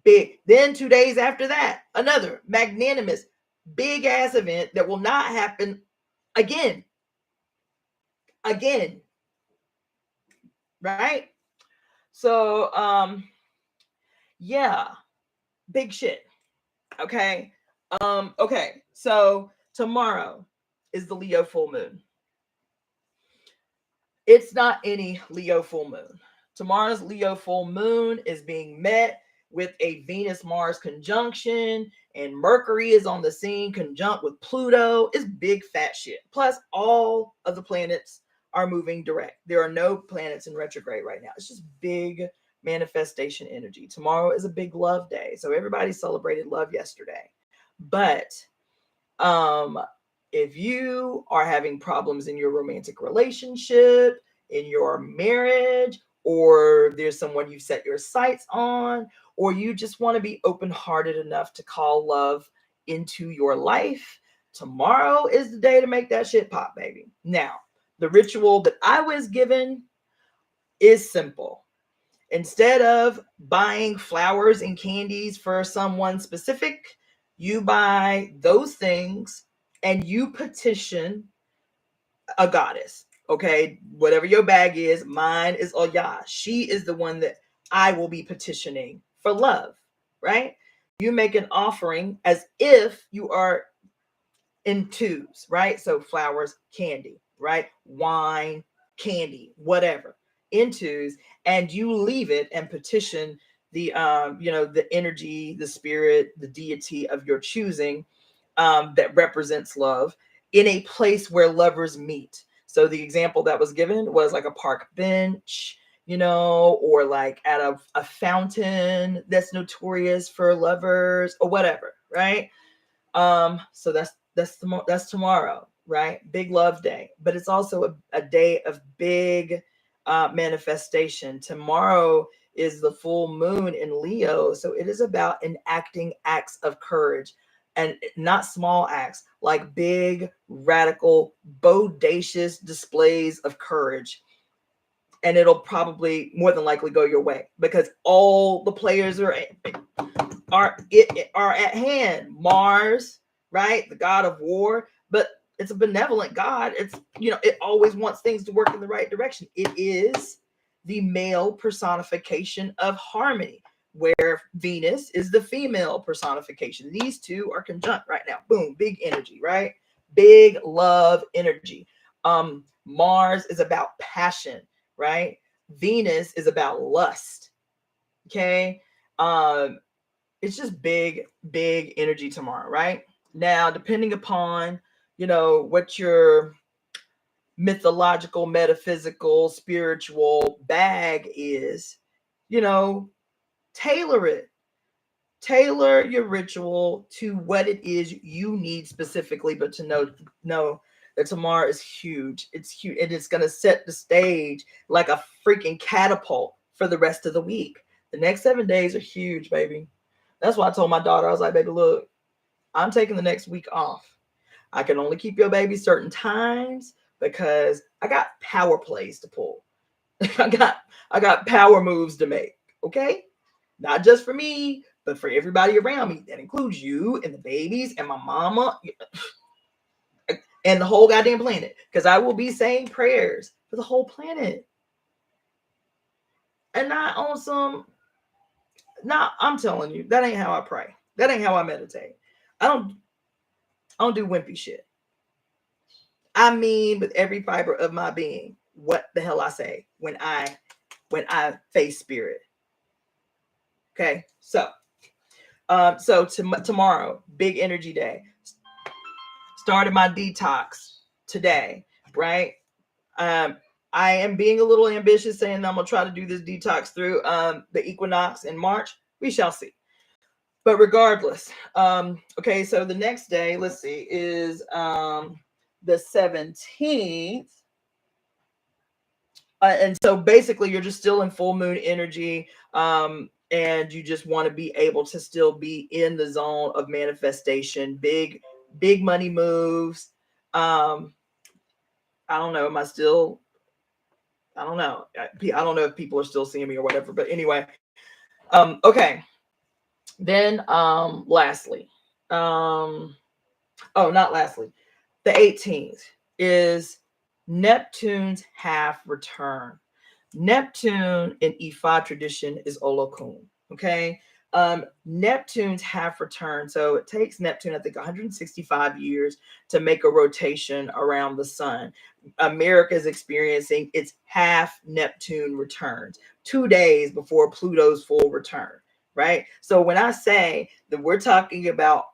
Speaker 1: Big. Then 2 days after that, another magnanimous, big ass event that will not happen again. Again. Right? So, yeah, big shit. Okay. Okay. So tomorrow is the Leo full moon. It's not any Leo full moon. Tomorrow's Leo full moon is being met with a Venus-Mars conjunction, and Mercury is on the scene conjunct with Pluto. It's big fat shit. Plus, all of the planets are moving direct. There are no planets in retrograde right now. It's just big manifestation energy. Tomorrow is a big love day. So everybody celebrated love yesterday. But if you are having problems in your romantic relationship, in your marriage, or there's someone you've set your sights on, or you just want to be open-hearted enough to call love into your life, tomorrow is the day to make that shit pop, baby. Now, the ritual that I was given is simple. Instead of buying flowers and candies for someone specific, you buy those things and you petition a goddess. Okay, whatever your bag is, mine is Oya. She is the one that I will be petitioning for love, right? You make an offering as if you are in twos, right? So flowers, candy, right? Wine, candy, whatever, in twos, and you leave it and petition the the energy, the spirit, the deity of your choosing, that represents love in a place where lovers meet. So the example that was given was like a park bench, or like at a fountain that's notorious for lovers or whatever, right? So that's tomorrow, right? Big love day, but it's also a day of big manifestation. Tomorrow is the full moon in Leo, so it is about enacting acts of courage, and not small acts, like big, radical, bodacious displays of courage. And it'll probably more than likely go your way because all the players are at hand. Mars, right? The god of war, but it's a benevolent god. It's, it always wants things to work in the right direction. It is the male personification of harmony, where Venus is the female personification. These two are conjunct right now. Boom, big energy, right? Big love energy. Mars is about passion, right? Venus is about lust. Okay. It's just big energy tomorrow, right? Now, depending upon, what your mythological, metaphysical, spiritual bag is, tailor it. Tailor your ritual to what it is you need specifically, but to know that tomorrow is huge. It's huge, and it's going to set the stage like a freaking catapult for the rest of the week. The next 7 days are huge, baby. That's why I told my daughter, I was like, baby, look, I'm taking the next week off. I can only keep your baby certain times because I got power plays to pull. I got power moves to make. Okay? Not just for me, but for everybody around me. That includes you and the babies and my mama and the whole goddamn planet. Because I will be saying prayers for the whole planet. And not on some... Nah, I'm telling you, that ain't how I pray. That ain't how I meditate. I don't do wimpy shit. I mean, with every fiber of my being, what the hell I say when I face spirit. Okay, so tomorrow, big energy day. Started my detox today, right? I am being a little ambitious, saying I'm gonna try to do this detox through the equinox in March. We shall see. But regardless, okay, so the next day, let's see, is the 17th. And so basically you're just still in full moon energy, and you just want to be able to still be in the zone of manifestation, big money moves, I don't know. Am I still? I don't know. I don't know if people are still seeing me or whatever. But anyway, okay. Then, lastly, not lastly, the 18th is Neptune's half return. Neptune in Ifa tradition is Olokun. Okay. Neptune's half return. So it takes Neptune, I think, 165 years to make a rotation around the sun. America is experiencing its half Neptune returns 2 days before Pluto's full return, right? So when I say that we're talking about,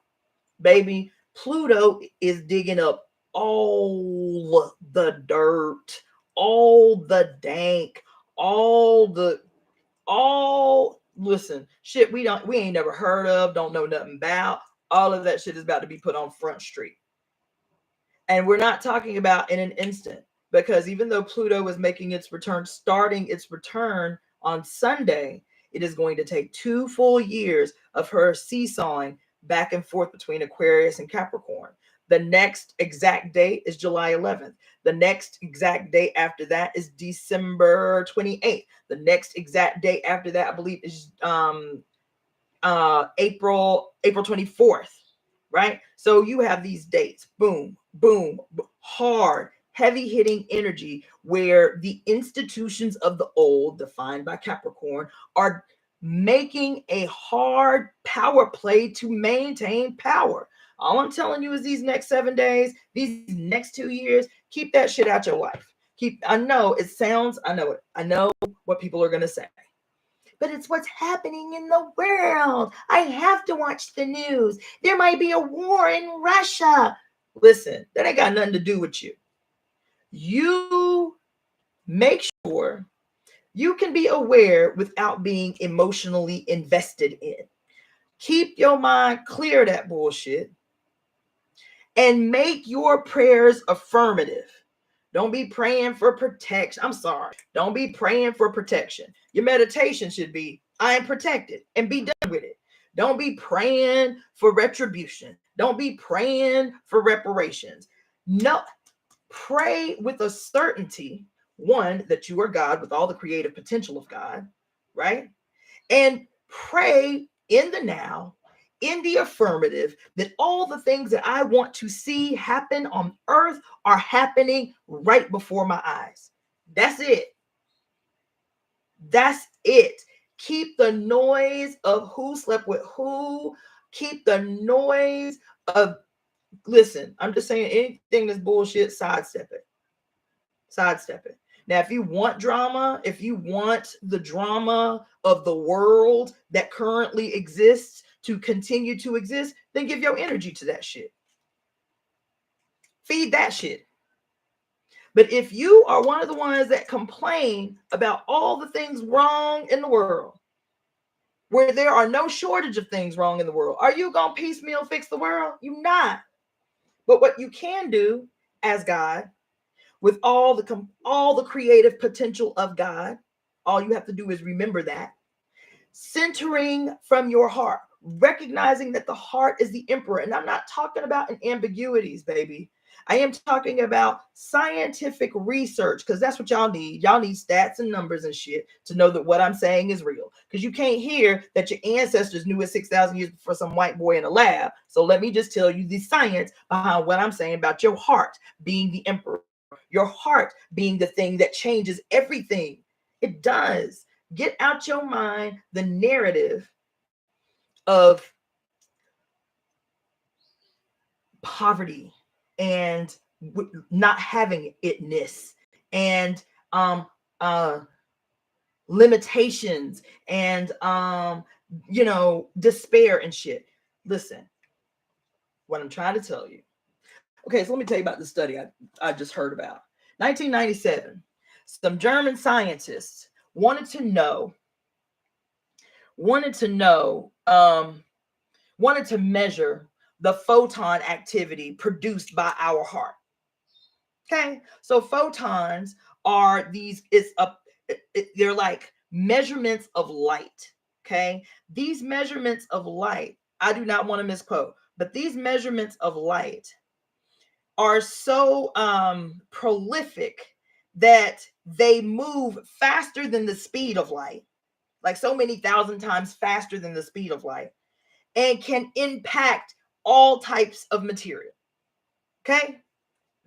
Speaker 1: baby, Pluto is digging up all the dirt, all the dank, listen, shit we ain't never heard of, don't know nothing about. All of that shit is about to be put on Front Street. And we're not talking about in an instant, because even though Pluto is making its return, starting its return on Sunday, it is going to take 2 full years of her seesawing back and forth between Aquarius and Capricorn. The next exact date is July 11th. The next exact date after that is December 28th. The next exact date after that, I believe, is April 24th, right? So you have these dates, boom, boom, hard, heavy hitting energy, where the institutions of the old, defined by Capricorn, are making a hard power play to maintain power. All I'm telling you is these next 7 days, these next 2 years, keep that shit out your life. I know what people are going to say. But it's what's happening in the world. I have to watch the news. There might be a war in Russia. Listen, that ain't got nothing to do with you. You make sure you can be aware without being emotionally invested in. Keep your mind clear of that bullshit and make your prayers affirmative. Don't be praying for protection. I'm sorry. Don't be praying for protection. Your meditation should be, I am protected, and be done with it. Don't be praying for retribution. Don't be praying for reparations. No, pray with a certainty, one, that you are God with all the creative potential of God, right? And pray in the now, in the affirmative, that all the things that I want to see happen on earth are happening right before my eyes. That's it. That's it. Keep the noise of who slept with who. Keep the noise of, listen, I'm just saying, anything that's bullshit, sidestep it. Sidestep it. Now, if you want drama, if you want the drama of the world that currently exists to continue to exist, then give your energy to that shit. Feed that shit. But if you are one of the ones that complain about all the things wrong in the world, where there are no shortage of things wrong in the world, are you going to piecemeal fix the world? You're not. But what you can do as God, with all the creative potential of God, all you have to do is remember that. Centering from your heart, recognizing that the heart is the emperor. And I'm not talking about in ambiguities, baby. I am talking about scientific research, because that's what y'all need. Y'all need stats and numbers and shit to know that what I'm saying is real. Because you can't hear that your ancestors knew it 6,000 years before some white boy in a lab. So let me just tell you the science behind what I'm saying about your heart being the emperor. Your heart being the thing that changes everything. It does. Get out your mind the narrative of poverty and not having itness and limitations and despair and shit. Listen, what I'm trying to tell you. Okay, so let me tell you about the study I just heard about. 1997, some German scientists wanted to measure the photon activity produced by our heart. Okay, so photons are they're like measurements of light. Okay, these measurements of light, I do not want to misquote, but these measurements of light are so prolific that they move faster than the speed of light, like so many thousand times faster than the speed of light, and can impact all types of material. Okay?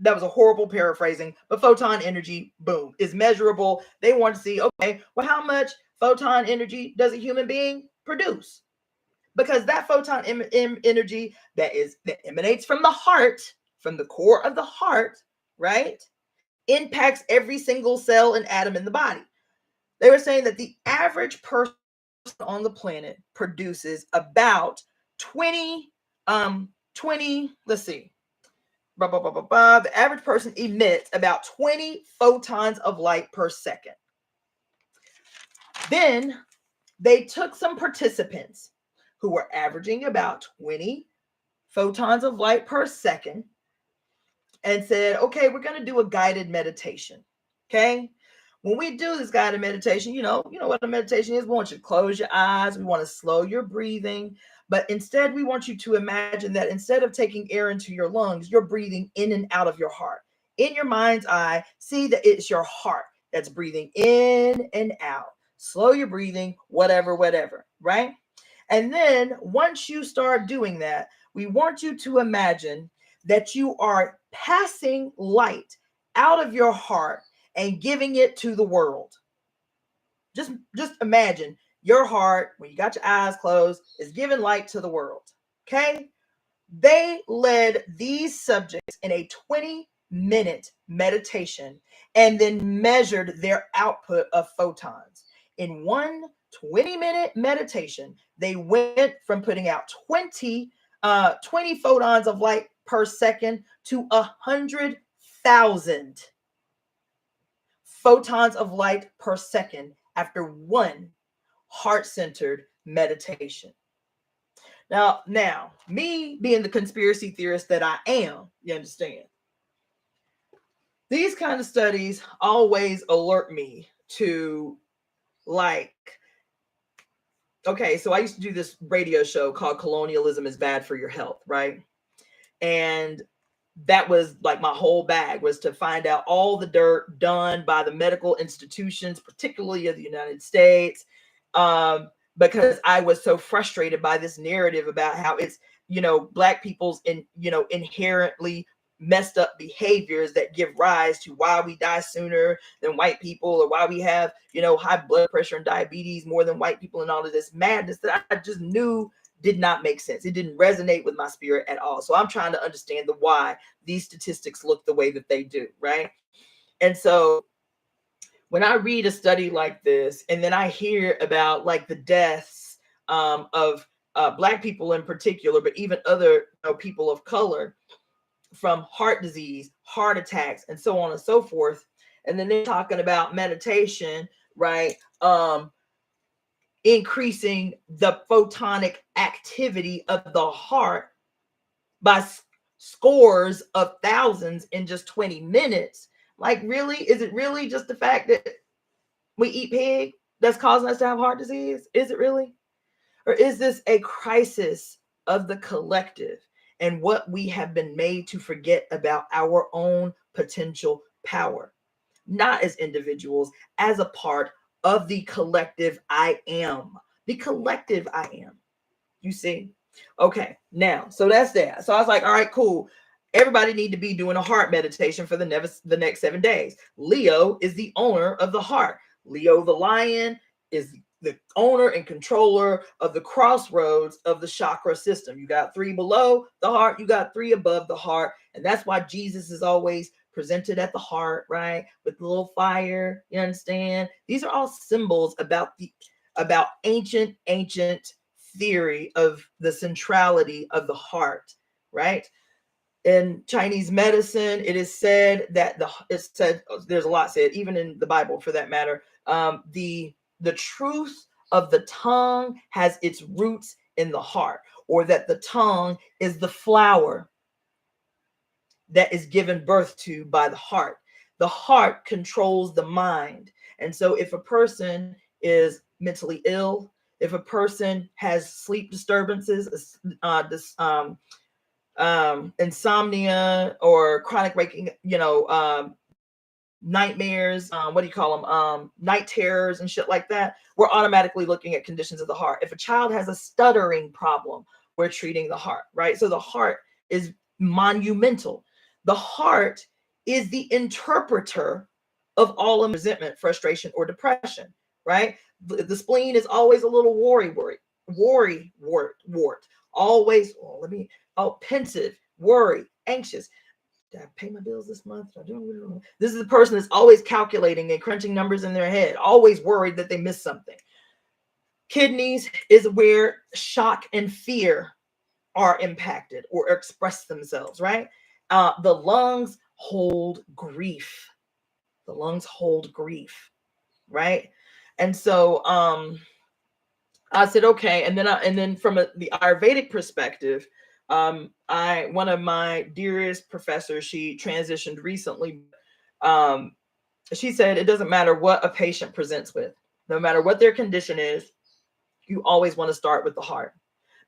Speaker 1: That was a horrible paraphrasing, but photon energy, boom, is measurable. They want to see, okay, well, how much photon energy does a human being produce? Because that photon energy that emanates from the heart, from the core of the heart, right, impacts every single cell and atom in the body. They were saying that the average person on the planet produces about 20, let's see, the average person emits about 20 photons of light per second. Then they took some participants who were averaging about 20 photons of light per second and said, okay, we're going to do a guided meditation. Okay. When we do this guided meditation, you know what a meditation is. We want you to close your eyes. We want to slow your breathing. But instead, we want you to imagine that instead of taking air into your lungs, you're breathing in and out of your heart. In your mind's eye, see that it's your heart that's breathing in and out. Slow your breathing, whatever, right? And then once you start doing that, we want you to imagine that you are passing light out of your heart and giving it to the world. Just imagine your heart, when you got your eyes closed, is giving light to the world. Okay? They led these subjects in a 20-minute meditation and then measured their output of photons. In one 20-minute meditation, they went from putting out 20 photons of light per second to 100,000 photons of light per second after one heart-centered meditation. Now, me being the conspiracy theorist that I am, you understand, these kind of studies always alert me to, like, okay, so I used to do this radio show called Colonialism is Bad for Your Health, right? And that was like my whole bag, was to find out all the dirt done by the medical institutions, particularly of the United States, because I was so frustrated by this narrative about how it's, Black people's inherently messed up behaviors that give rise to why we die sooner than white people, or why we have, high blood pressure and diabetes more than white people, and all of this madness that I just knew did not make sense. It didn't resonate with my spirit at all. So I'm trying to understand the why these statistics look the way that they do, right? And so when I read a study like this, and then I hear about like the deaths of Black people in particular, but even other people of color from heart disease, heart attacks, and so on and so forth, and then they're talking about meditation, right? Increasing the photonic activity of the heart by scores of thousands in just 20 minutes. Like, really? Is it really just the fact that we eat pig that's causing us to have heart disease? Is it really? Or is this a crisis of the collective and what we have been made to forget about our own potential power? Not as individuals, as a part of the collective I am. The collective I am. You see? Okay, now, so that's that. So I was like, all right, cool. Everybody need to be doing a heart meditation for the next 7 days. Leo is the owner of the heart. Leo the lion is the owner and controller of the crossroads of the chakra system. You got 3 below the heart, you got 3 above the heart. And that's why Jesus is always presented at the heart, right? With the little fire, you understand? These are all symbols about ancient theory of the centrality of the heart, right? In Chinese medicine, it is said that there's a lot said, even in the Bible for that matter. The truth of the tongue has its roots in the heart, or that the tongue is the flower that is given birth to by the heart. The heart controls the mind. And so if a person is mentally ill, if a person has sleep disturbances, insomnia or chronic waking, nightmares, what do you call them? Night terrors and shit like that. We're automatically looking at conditions of the heart. If a child has a stuttering problem, we're treating the heart, right? So the heart is monumental. The heart is the interpreter of all of resentment, frustration, or depression, right? The spleen is always a little wart. Always, pensive, worry, anxious. Did I pay my bills this month? This is the person that's always calculating and crunching numbers in their head, always worried that they missed something. Kidneys is where shock and fear are impacted or express themselves, right? The lungs hold grief. The lungs hold grief, right? And so I said, okay. And then from the Ayurvedic perspective, one of my dearest professors, she transitioned recently. She said, it doesn't matter what a patient presents with, no matter what their condition is, you always want to start with the heart.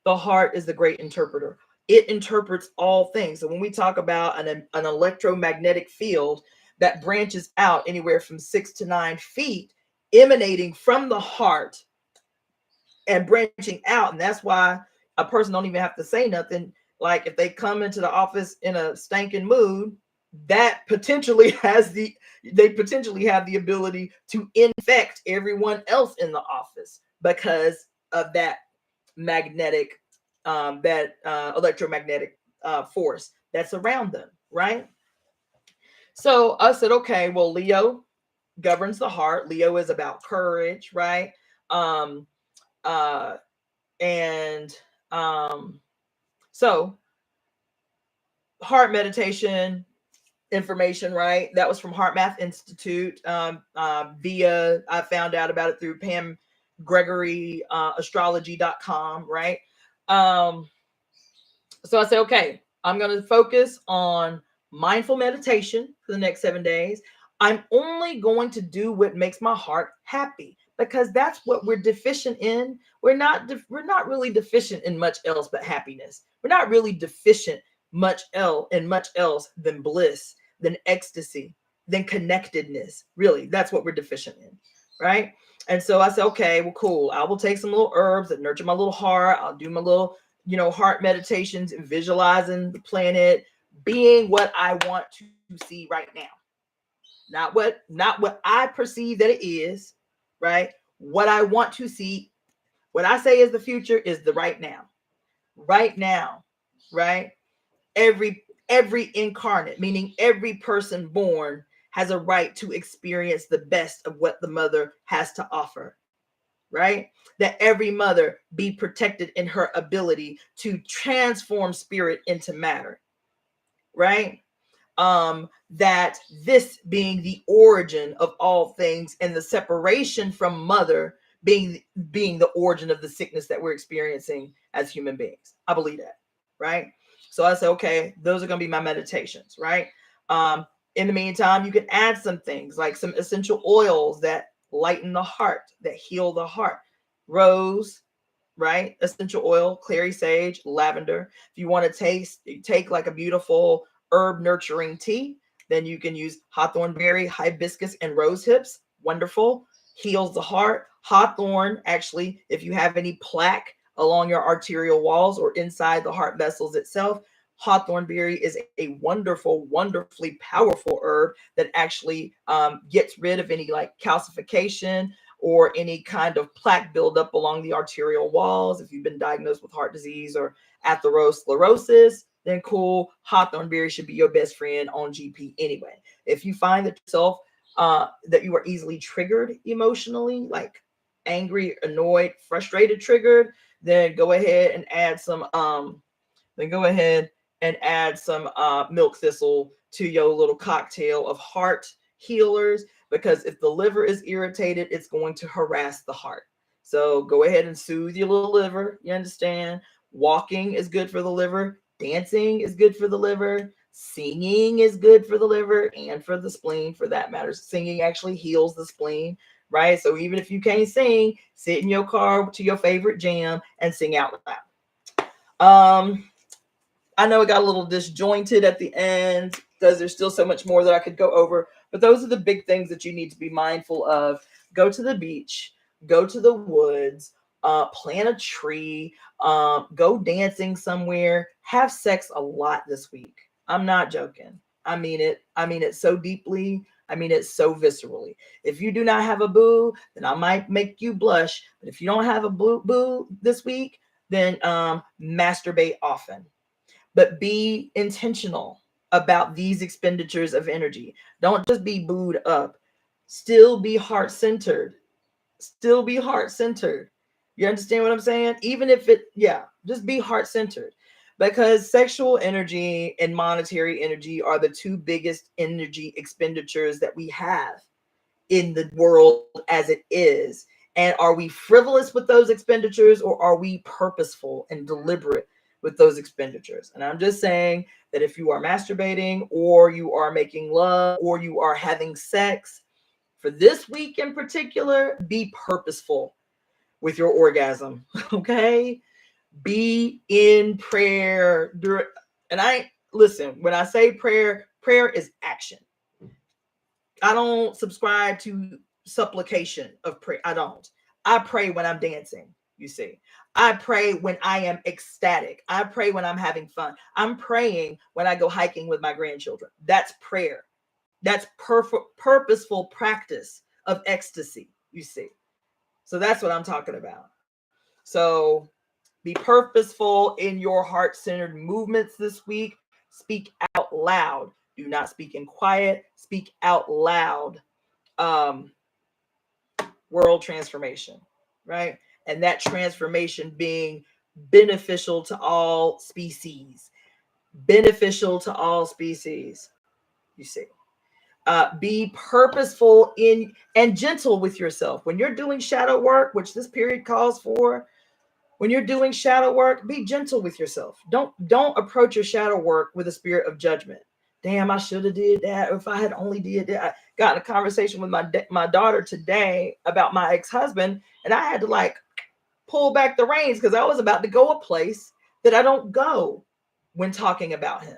Speaker 1: The heart is the great interpreter. It interprets all things. So when we talk about an electromagnetic field that branches out anywhere from 6 to 9 feet, emanating from the heart and branching out, and that's why a person don't even have to say nothing. Like if they come into the office in a stinking mood, that potentially have the ability to infect everyone else in the office because of that magnetic, electromagnetic force that's around them, right? So I said, okay, well, Leo governs the heart. Leo is about courage, right? So heart meditation information, right? That was from Heart Math Institute. I found out about it through Pam Gregory, astrology.com, right? So I said, okay, I'm going to focus on mindful meditation for the next 7 days. I'm only going to do what makes my heart happy because that's what we're deficient in. We're not really deficient in much else but happiness. We're not really deficient much else than bliss, than ecstasy, than connectedness. Really, that's what we're deficient in, right? And so I said, okay, well, cool. I will take some little herbs that nurture my little heart. I'll do my little, heart meditations, visualizing the planet being what I want to see right now. Not what I perceive that it is, right? What I want to see, what I say is the future is the right now. Right now, right? Every incarnate, meaning every person born, has a right to experience the best of what the mother has to offer, right? That every mother be protected in her ability to transform spirit into matter, right? That this being the origin of all things and the separation from mother being the origin of the sickness that we're experiencing as human beings. I believe that, right? So I said, okay, those are going to be my meditations, right? In the meantime, you can add some things like some essential oils that lighten the heart, that heal the heart. Rose, right? Essential oil, clary sage, lavender. If you want to take like a beautiful herb nurturing tea, then you can use hawthorn berry, hibiscus, and rose hips. Wonderful. Heals the heart. Hawthorn, actually, if you have any plaque along your arterial walls or inside the heart vessels itself, hawthorn berry is a wonderful, wonderfully powerful herb that actually gets rid of any like calcification or any kind of plaque buildup along the arterial walls. If you've been diagnosed with heart disease or atherosclerosis, then cool, hawthorn berry should be your best friend on GP anyway. If you find that yourself that you are easily triggered emotionally, like angry, annoyed, frustrated, triggered, then go ahead and add some milk thistle to your little cocktail of heart healers, because if the liver is irritated, it's going to harass the heart. So go ahead and soothe your little liver. You understand? Walking is good for the liver. Dancing is good for the liver. Singing is good for the liver and for the spleen, for that matter. Singing actually heals the spleen, right? So even if you can't sing, sit in your car to your favorite jam and sing out loud. I know it got a little disjointed at the end because there's still so much more that I could go over. But those are the big things that you need to be mindful of. Go to the beach, go to the woods, plant a tree, go dancing somewhere, have sex a lot this week. I'm not joking. I mean it. I mean it so deeply. I mean it so viscerally. If you do not have a boo, then I might make you blush. But if you don't have a boo this week, then masturbate often. But be intentional about these expenditures of energy. Don't just be booed up. Still be heart centered. Still be heart centered. You understand what I'm saying? Even if just be heart centered, because sexual energy and monetary energy are the two biggest energy expenditures that we have in the world as it is. And are we frivolous with those expenditures, or are we purposeful and deliberate with those expenditures? And I'm just saying that if you are masturbating, or you are making love, or you are having sex, for this week in particular, be purposeful with your orgasm. Okay? Be in prayer. And listen, when I say prayer, prayer is action. I don't subscribe to supplication of prayer. I don't. I pray when I'm dancing, you see. I pray when I am ecstatic. I pray when I'm having fun. I'm praying when I go hiking with my grandchildren. That's prayer. That's purposeful practice of ecstasy, you see. So that's what I'm talking about. So be purposeful in your heart-centered movements this week. Speak out loud. Do not speak in quiet. Speak out loud. World transformation, right? And that transformation being beneficial to all species. Beneficial to all species, you see. Be purposeful in and gentle with yourself. When you're doing shadow work, which this period calls for, when you're doing shadow work, be gentle with yourself. Don't approach your shadow work with a spirit of judgment. Damn, I should have did that. Or if I had only did that. I got in a conversation with my daughter today about my ex-husband, and I had to like pull back the reins because I was about to go a place that I don't go when talking about him.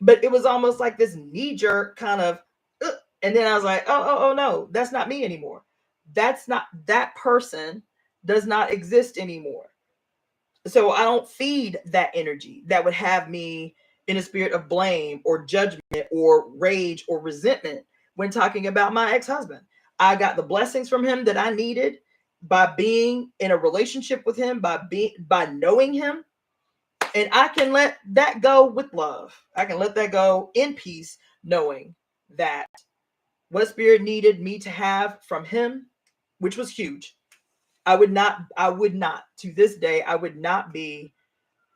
Speaker 1: But it was almost like this knee-jerk kind of, and then I was like, oh no, that's not me anymore. That person does not exist anymore. So I don't feed that energy that would have me in a spirit of blame or judgment or rage or resentment when talking about my ex-husband. I got the blessings from him that I needed by being in a relationship with him, by knowing him. And I can let that go with love. I can let that go in peace, knowing that what spirit needed me to have from him, which was huge. I would not, to this day, I would not be.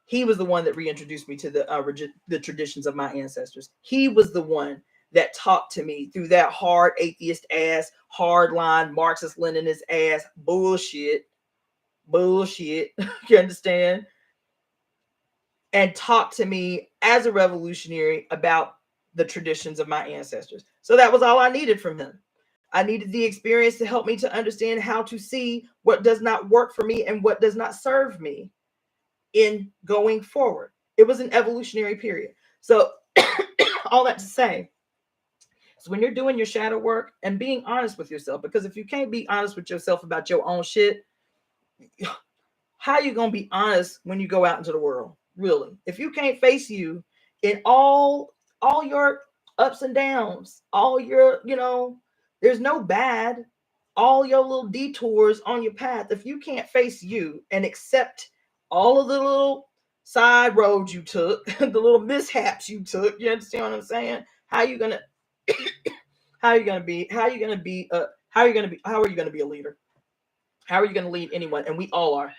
Speaker 1: He was the one that reintroduced me to the traditions of my ancestors. He was the one that talked to me through that hard atheist ass, hardline Marxist Leninist ass bullshit. You understand? And talked to me as a revolutionary about the traditions of my ancestors. So that was all I needed from him. I needed the experience to help me to understand how to see what does not work for me and what does not serve me in going forward. It was an evolutionary period. So all that to say, so when you're doing your shadow work and being honest with yourself, because if you can't be honest with yourself about your own shit, how are you going to be honest when you go out into the world? Really? If you can't face you in all your ups and downs, all your, there's no bad, all your little detours on your path. If you can't face you and accept all of the little side roads you took, the little mishaps you took, you understand what I'm saying? How are you gonna be a leader? How are you gonna lead anyone? And we all are.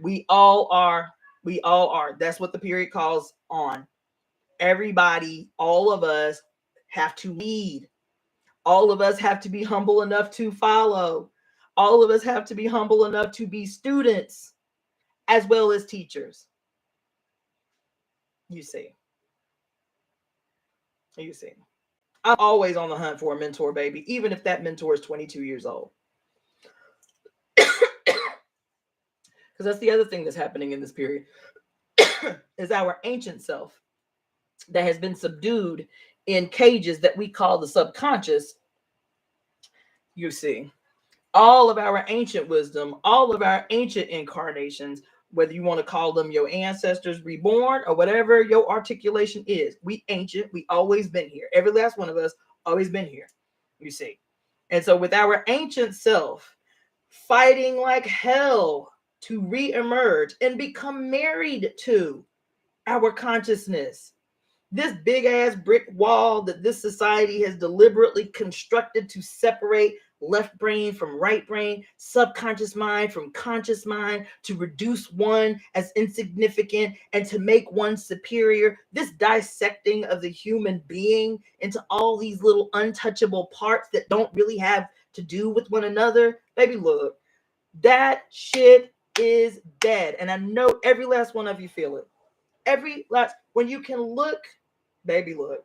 Speaker 1: We all are. That's what the period calls on. Everybody, all of us have to lead. All of us have to be humble enough to follow. All of us have to be humble enough to be students as well as teachers. You see. I'm always on the hunt for a mentor, baby, even if that mentor is 22 years old. Because that's the other thing that's happening in this period. is our ancient self that has been subdued in cages that we call the subconscious. You see, all of our ancient wisdom, all of our ancient incarnations, whether you want to call them your ancestors reborn or whatever your articulation is, we ancient, we always been here. Every last one of us always been here, you see. And so with our ancient self fighting like hell to re-emerge and become married to our consciousness, this big ass brick wall that this society has deliberately constructed to separate left brain from right brain, subconscious mind from conscious mind, to reduce one as insignificant and to make one superior, this dissecting of the human being into all these little untouchable parts that don't really have to do with one another. Baby, look, that shit is dead. And I know every last one of you feel it. Every last, when you can look, baby, look,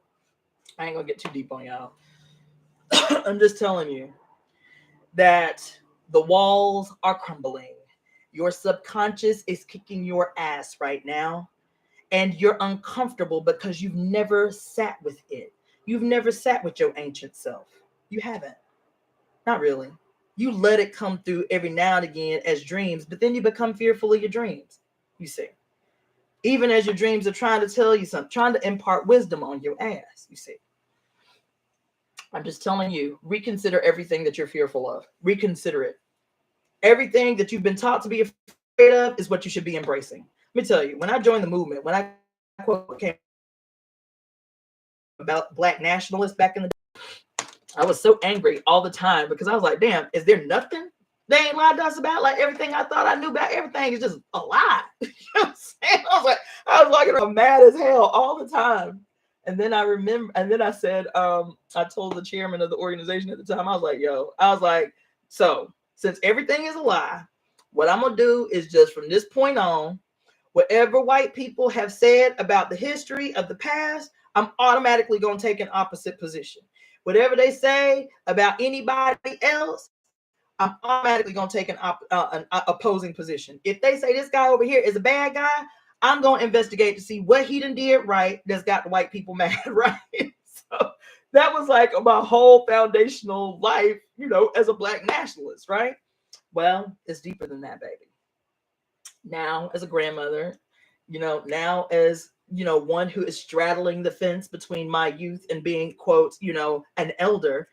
Speaker 1: I ain't gonna get too deep on y'all. I'm just telling you that the walls are crumbling. Your subconscious is kicking your ass right now, and you're uncomfortable because you've never sat with it. You've never sat with your ancient self. You haven't. Not really. You let it come through every now and again as dreams, but then you become fearful of your dreams. You see. Even as your dreams are trying to tell you something, trying to impart wisdom on your ass, you see. I'm just telling you, reconsider everything that you're fearful of. Reconsider it. Everything that you've been taught to be afraid of is what you should be embracing. Let me tell you, when I joined the movement, when I quote came about Black nationalists back in the day, I was so angry all the time because I was like, damn, is there nothing they ain't lied to us about? Like everything I thought I knew about everything is just a lie. You know what I'm saying? I was like mad as hell all the time. And then I remember, and then I said, I told the chairman of the organization at the time, I was like, so since everything is a lie, what I'm gonna do is just from this point on, whatever white people have said about the history of the past, I'm automatically gonna take an opposite position. Whatever they say about anybody else, I'm automatically going to take an opposing position. If they say this guy over here is a bad guy, I'm going to investigate to see what he done did right that's got the white people mad, right? So that was like my whole foundational life, as a Black nationalist, right? Well, it's deeper than that, baby. Now, as a grandmother, now as, one who is straddling the fence between my youth and being, quote, an elder,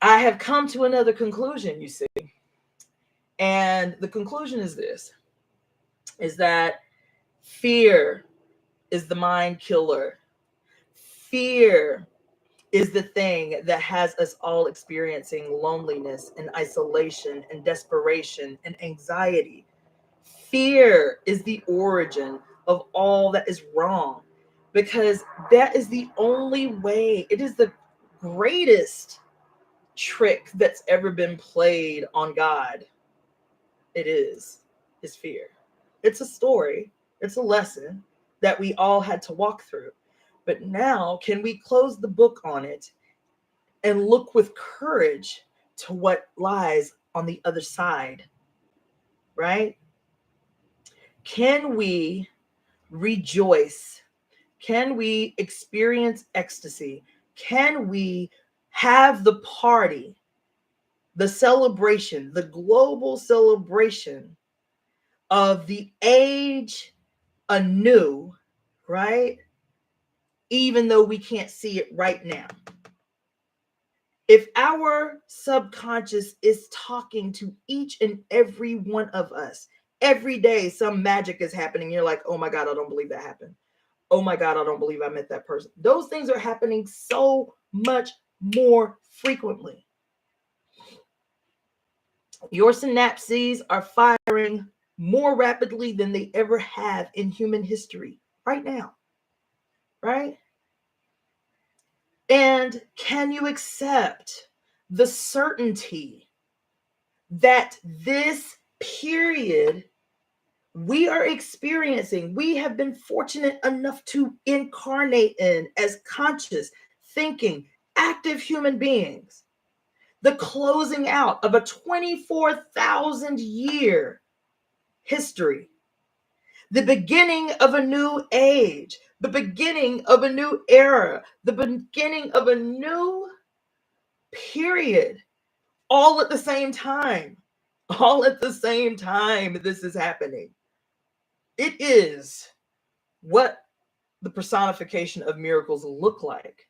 Speaker 1: I have come to another conclusion, you see. And the conclusion is this, is that fear is the mind killer. Fear is the thing that has us all experiencing loneliness and isolation and desperation and anxiety. Fear is the origin of all that is wrong, because that is the only way. It is the greatest trick that's ever been played on God. It is fear. It's a story, it's a lesson that we all had to walk through. But now, can we close the book on it and look with courage to what lies on the other side? Right? Can we rejoice? Can we experience ecstasy? Can we have the party, the celebration, the global celebration of the age anew, right? Even though we can't see it right now. If our subconscious is talking to each and every one of us, every day some magic is happening. You're like, oh my God, I don't believe that happened. Oh my God, I don't believe I met that person. Those things are happening so much more frequently. Your synapses are firing more rapidly than they ever have in human history right now, right? And can you accept the certainty that this period we are experiencing, we have been fortunate enough to incarnate in as conscious, thinking, active human beings, the closing out of a 24,000 year history, the beginning of a new age, the beginning of a new era, the beginning of a new period, all at the same time. All at the same time, this is happening. It is what the personification of miracles look like,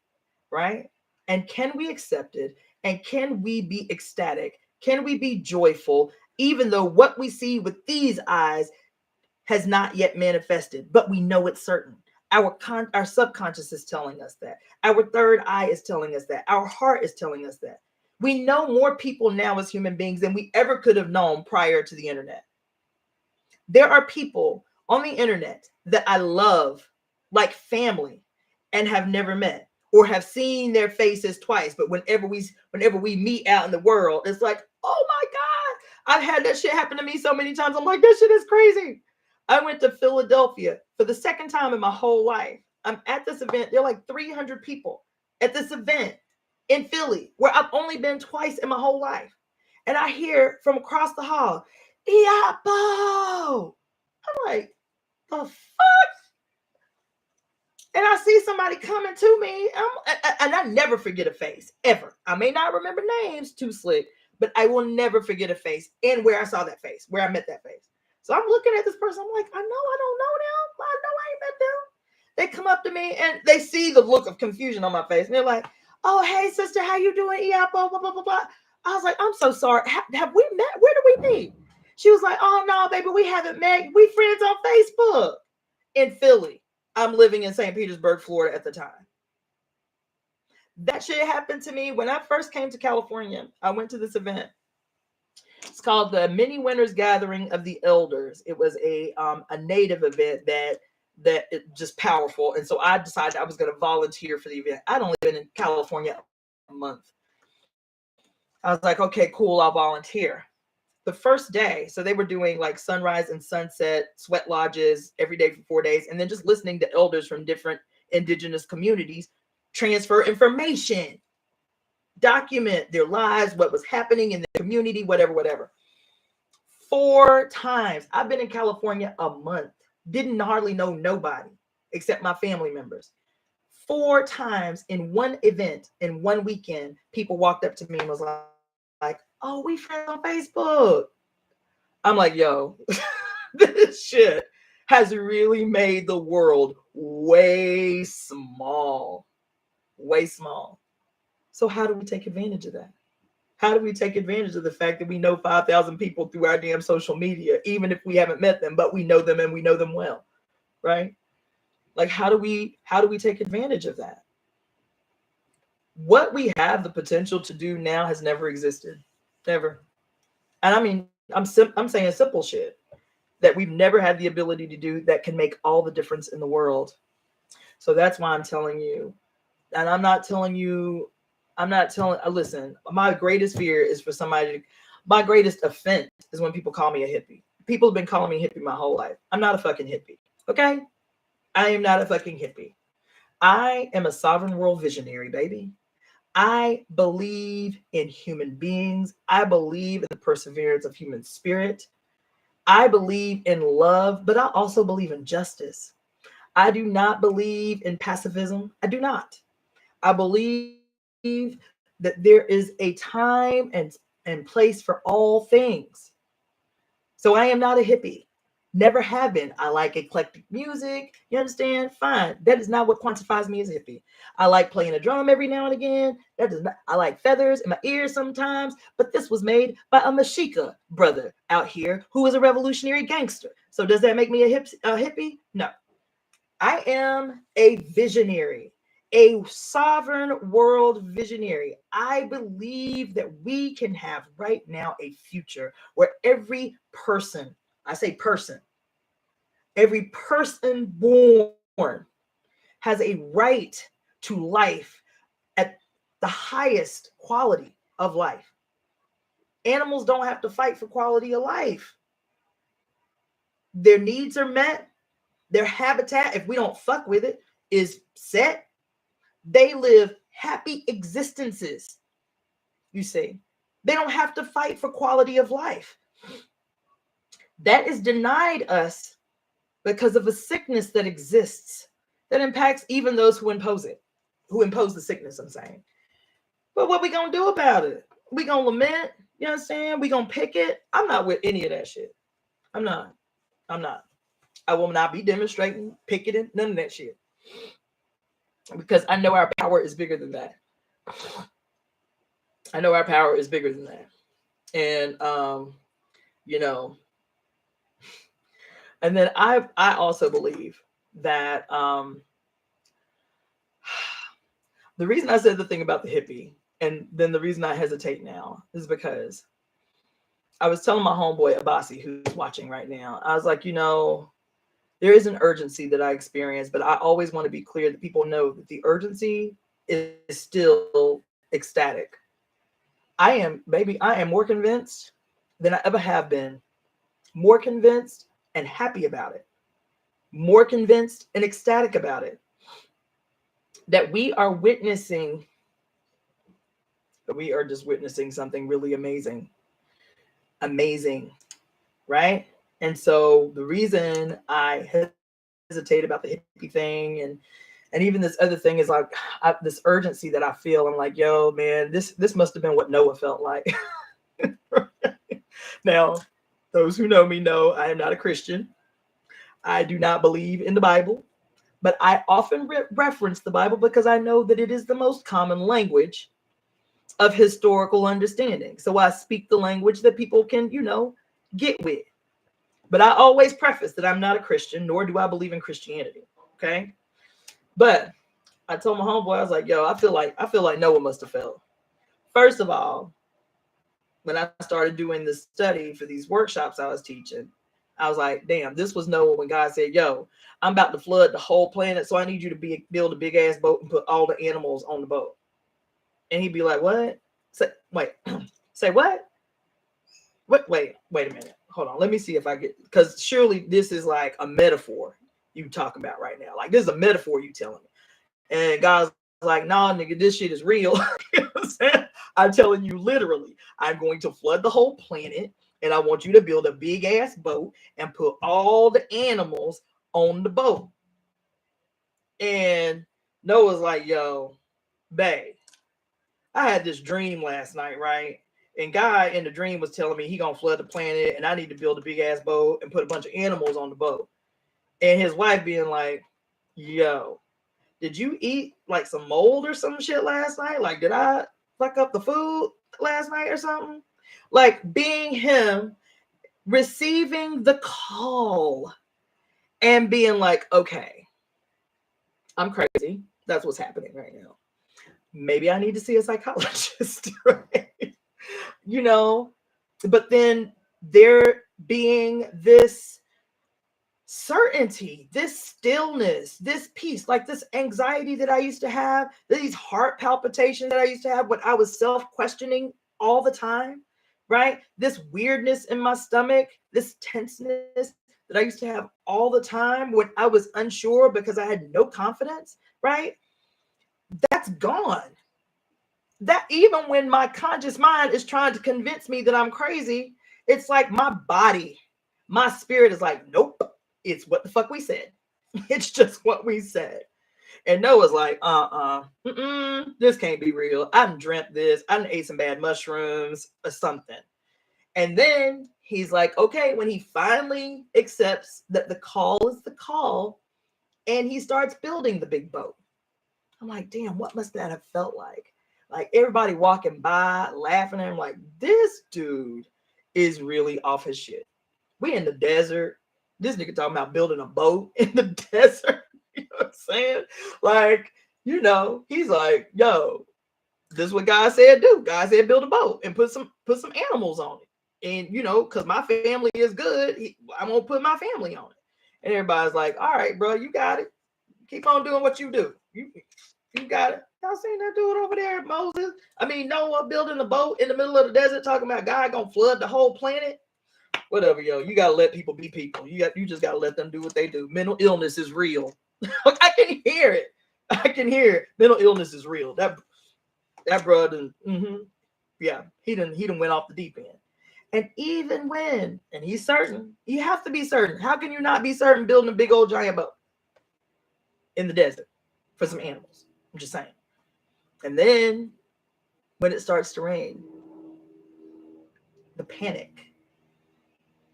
Speaker 1: right? And can we accept it? And can we be ecstatic? Can we be joyful, even though what we see with these eyes has not yet manifested, but we know it's certain. Our subconscious is telling us that. Our third eye is telling us that. Our heart is telling us that. We know more people now as human beings than we ever could have known prior to the internet. There are people on the internet that I love like family and have never met, or have seen their faces twice. But whenever we meet out in the world, it's like, oh my God, I've had that shit happen to me so many times. I'm like, this shit is crazy. I went to Philadelphia for the second time in my whole life. I'm at this event. There are like 300 people at this event in Philly, where I've only been twice in my whole life. And I hear from across the hall, Iapo. I'm like, the fuck? And I see somebody coming to me, and I never forget a face, ever. I may not remember names, too slick, but I will never forget a face and where I saw that face, where I met that face. So I'm looking at this person. I'm like, I know I don't know them. I know I ain't met them. They come up to me and they see the look of confusion on my face. And they're like, oh, hey, sister, how you doing? Yeah, blah, blah, blah, blah, blah. I was like, I'm so sorry. Have we met? Where do we meet? She was like, oh, no, baby, we haven't met. We friends on Facebook in Philly. I'm living in St. Petersburg, Florida at the time. That shit happened to me when I first came to California. I went to this event. It's called the Mini Winners Gathering of the Elders. It was a native event that it just powerful. And so I decided I was going to volunteer for the event. I'd only been in California a month. I was like, okay, cool, I'll volunteer. The first day, so they were doing like sunrise and sunset sweat lodges every day for 4 days, and then just listening to elders from different indigenous communities transfer information, document their lives, what was happening in the community, whatever. 4 times. I've been in California a month. Didn't hardly know nobody except my family members. 4 times in one event, in one weekend, people walked up to me and was like, oh, we friends on Facebook. I'm like, yo, this shit has really made the world way small. Way small. So how do we take advantage of that? How do we take advantage of the fact that we know 5,000 people through our damn social media, even if we haven't met them, but we know them and we know them well, right? Like, how do we take advantage of that? What we have the potential to do now has never existed, never. And I mean, I'm saying simple shit that we've never had the ability to do that can make all the difference in the world. So that's why I'm telling you, and I'm not telling, listen, my greatest fear is for my greatest offense is when people call me a hippie. People have been calling me hippie my whole life. I'm not a fucking hippie, okay? I am not a fucking hippie. I am a sovereign world visionary, baby. I believe in human beings. I believe in the perseverance of human spirit. I believe in love, but I also believe in justice. I do not believe in pacifism. I do not. I believe that there is a time and place for all things. So I am not a hippie. Never have been. I like eclectic music. You understand? Fine. That is not what quantifies me as a hippie. I like playing a drum every now and again. That does not. I like feathers in my ears sometimes. But this was made by a Mashika brother out here who is a revolutionary gangster. So does that make me a hippie? No. I am a visionary, a sovereign world visionary. I believe that we can have right now a future where every person, I say person, every person born has a right to life at the highest quality of life. Animals don't have to fight for quality of life. Their needs are met. Their habitat, if we don't fuck with it, is set. They live happy existences. You see, they don't have to fight for quality of life. That is denied us because of a sickness that exists that impacts even those who impose it, who impose the sickness, I'm saying. But what we gonna do about it? We gonna lament, you know what I'm saying? We gonna pick it. I'm not with any of that shit. I'm not. I will not be demonstrating, picketing, none of that shit. Because I know our power is bigger than that. I know our power is bigger than that. And you know, and then I also believe that the reason I said the thing about the hippie, and then the reason I hesitate now, is because I was telling my homeboy Abasi, who's watching right now, I was like, there is an urgency that I experience, but I always want to be clear that people know that the urgency is still ecstatic. I am more convinced than I ever have been, more convinced and happy about it, more convinced and ecstatic about it, that we are just witnessing something really amazing, right? And so the reason I hesitate about the hippie thing and even this other thing is like this urgency that I feel. I'm like, yo, man, this must have been what Noah felt like. Now, those who know me know I am not a Christian. I do not believe in the Bible, but I often reference the Bible because I know that it is the most common language of historical understanding. So I speak the language that people can, get with. But I always preface that I'm not a Christian, nor do I believe in Christianity. Okay. But I told my homeboy, I was like, yo, I feel like Noah must have felt. First of all, when I started doing the study for these workshops I was teaching, I was like, damn, this was Noah when God said, yo, I'm about to flood the whole planet. So I need you to build a big ass boat and put all the animals on the boat. And he'd be like, what? Say what? Wait a minute. Hold on. Let me see if I get, because surely this is like a metaphor you talking about right now. Like this is a metaphor you telling me. And God's like, nah, nigga, this shit is real. You know what I'm saying? I'm telling you literally, I'm going to flood the whole planet and I want you to build a big ass boat and put all the animals on the boat. And Noah's like, yo, babe, I had this dream last night, right? And God in the dream was telling me he gonna flood the planet and I need to build a big ass boat and put a bunch of animals on the boat. And his wife being like, yo, did you eat like some mold or some shit last night? Like, did I fuck up the food last night or something? Like being him, receiving the call and being like, okay, I'm crazy. That's what's happening right now. Maybe I need to see a psychologist, right? But then there being this certainty, this stillness, this peace, like this anxiety that I used to have, these heart palpitations that I used to have when I was self-questioning all the time, right? This weirdness in my stomach, this tenseness that I used to have all the time when I was unsure because I had no confidence, right? That's gone. That even when my conscious mind is trying to convince me that I'm crazy, it's like my body, my spirit is like, nope, it's what the fuck we said. It's just what we said. And Noah's like, this can't be real. I done dreamt this. I done ate some bad mushrooms or something. And then he's like, okay, when he finally accepts that the call is the call, and he starts building the big boat. I'm like, damn, what must that have felt like? Like everybody walking by, laughing at him, like, this dude is really off his shit. We in the desert. This nigga talking about building a boat in the desert. You know what I'm saying? Like, he's like, yo, this is what God said do. God said build a boat and put some animals on it. And, because my family is good, I'm going to put my family on it. And everybody's like, all right, bro, you got it. Keep on doing what you do. You got it. Y'all seen that dude over there, Moses? Noah building a boat in the middle of the desert talking about God going to flood the whole planet. Whatever, yo. You got to let people be people. You just got to let them do what they do. Mental illness is real. I can hear it. Mental illness is real. That brother, yeah, he done went off the deep end. And even when, and he's certain, you have to be certain. How can you not be certain building a big old giant boat in the desert for some animals? I'm just saying. And then when it starts to rain, the panic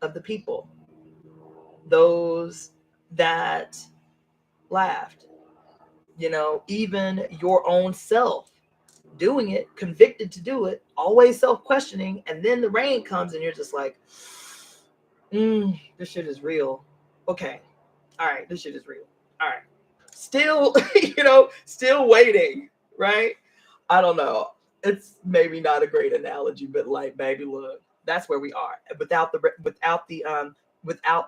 Speaker 1: of the people, those that laughed, even your own self doing it, convicted to do it, always self-questioning, and then the rain comes and you're just like, this shit is real. Okay. All right, this shit is real. All right. Still, still waiting, right? I don't know. It's maybe not a great analogy, but like, baby, look, that's where we are without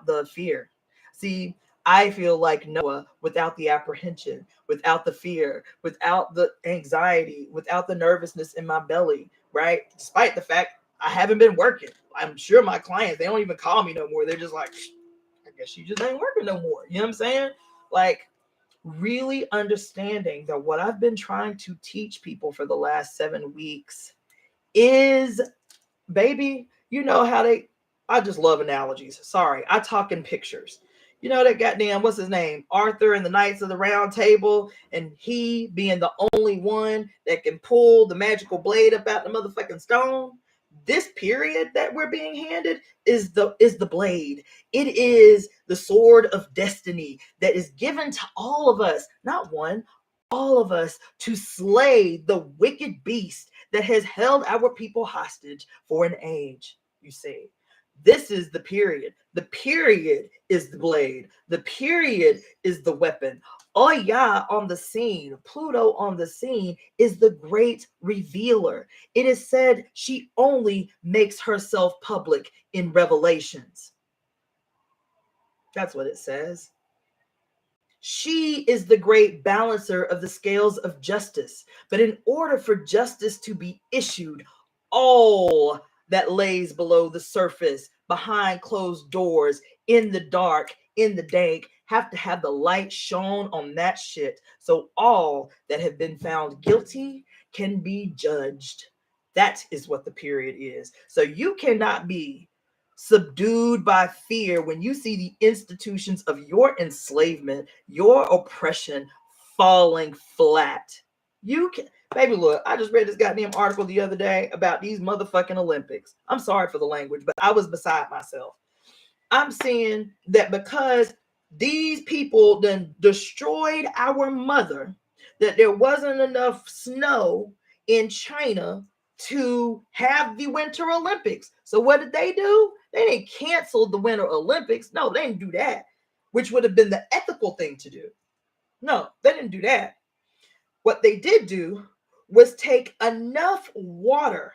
Speaker 1: the fear. See, I feel like Noah without the apprehension, without the fear, without the anxiety, without the nervousness in my belly, right? Despite the fact I haven't been working. I'm sure my clients, they don't even call me no more. They're just like, I guess you just ain't working no more. You know what I'm saying? Like, really understanding that what I've been trying to teach people for the last 7 weeks is, baby, I just love analogies. Sorry, I talk in pictures. That goddamn, what's his name? Arthur and the Knights of the Round Table, and he being the only one that can pull the magical blade up out the motherfucking stone. This period that we're being handed is the blade. It is the sword of destiny that is given to all of us, not one, all of us, to slay the wicked beast that has held our people hostage for an age. You see, this is the period. The period is the blade. The period is the weapon. Oya on the scene, Pluto on the scene, is the great revealer. It is said she only makes herself public in Revelations. That's what it says. She is the great balancer of the scales of justice. But in order for justice to be issued, all that lays below the surface, behind closed doors, in the dark, in the dank, have to have the light shone on that shit. So all that have been found guilty can be judged. That is what the period is. So you cannot be subdued by fear when you see the institutions of your enslavement, your oppression falling flat. You can, baby, look, I just read this goddamn article the other day about these motherfucking Olympics. I'm sorry for the language, but I was beside myself. I'm seeing that because these people then destroyed our mother, that there wasn't enough snow in China to have the Winter Olympics. So what did they do? They didn't cancel the Winter Olympics. No, they didn't do that, which would have been the ethical thing to do. No, they didn't do that. What they did do was take enough water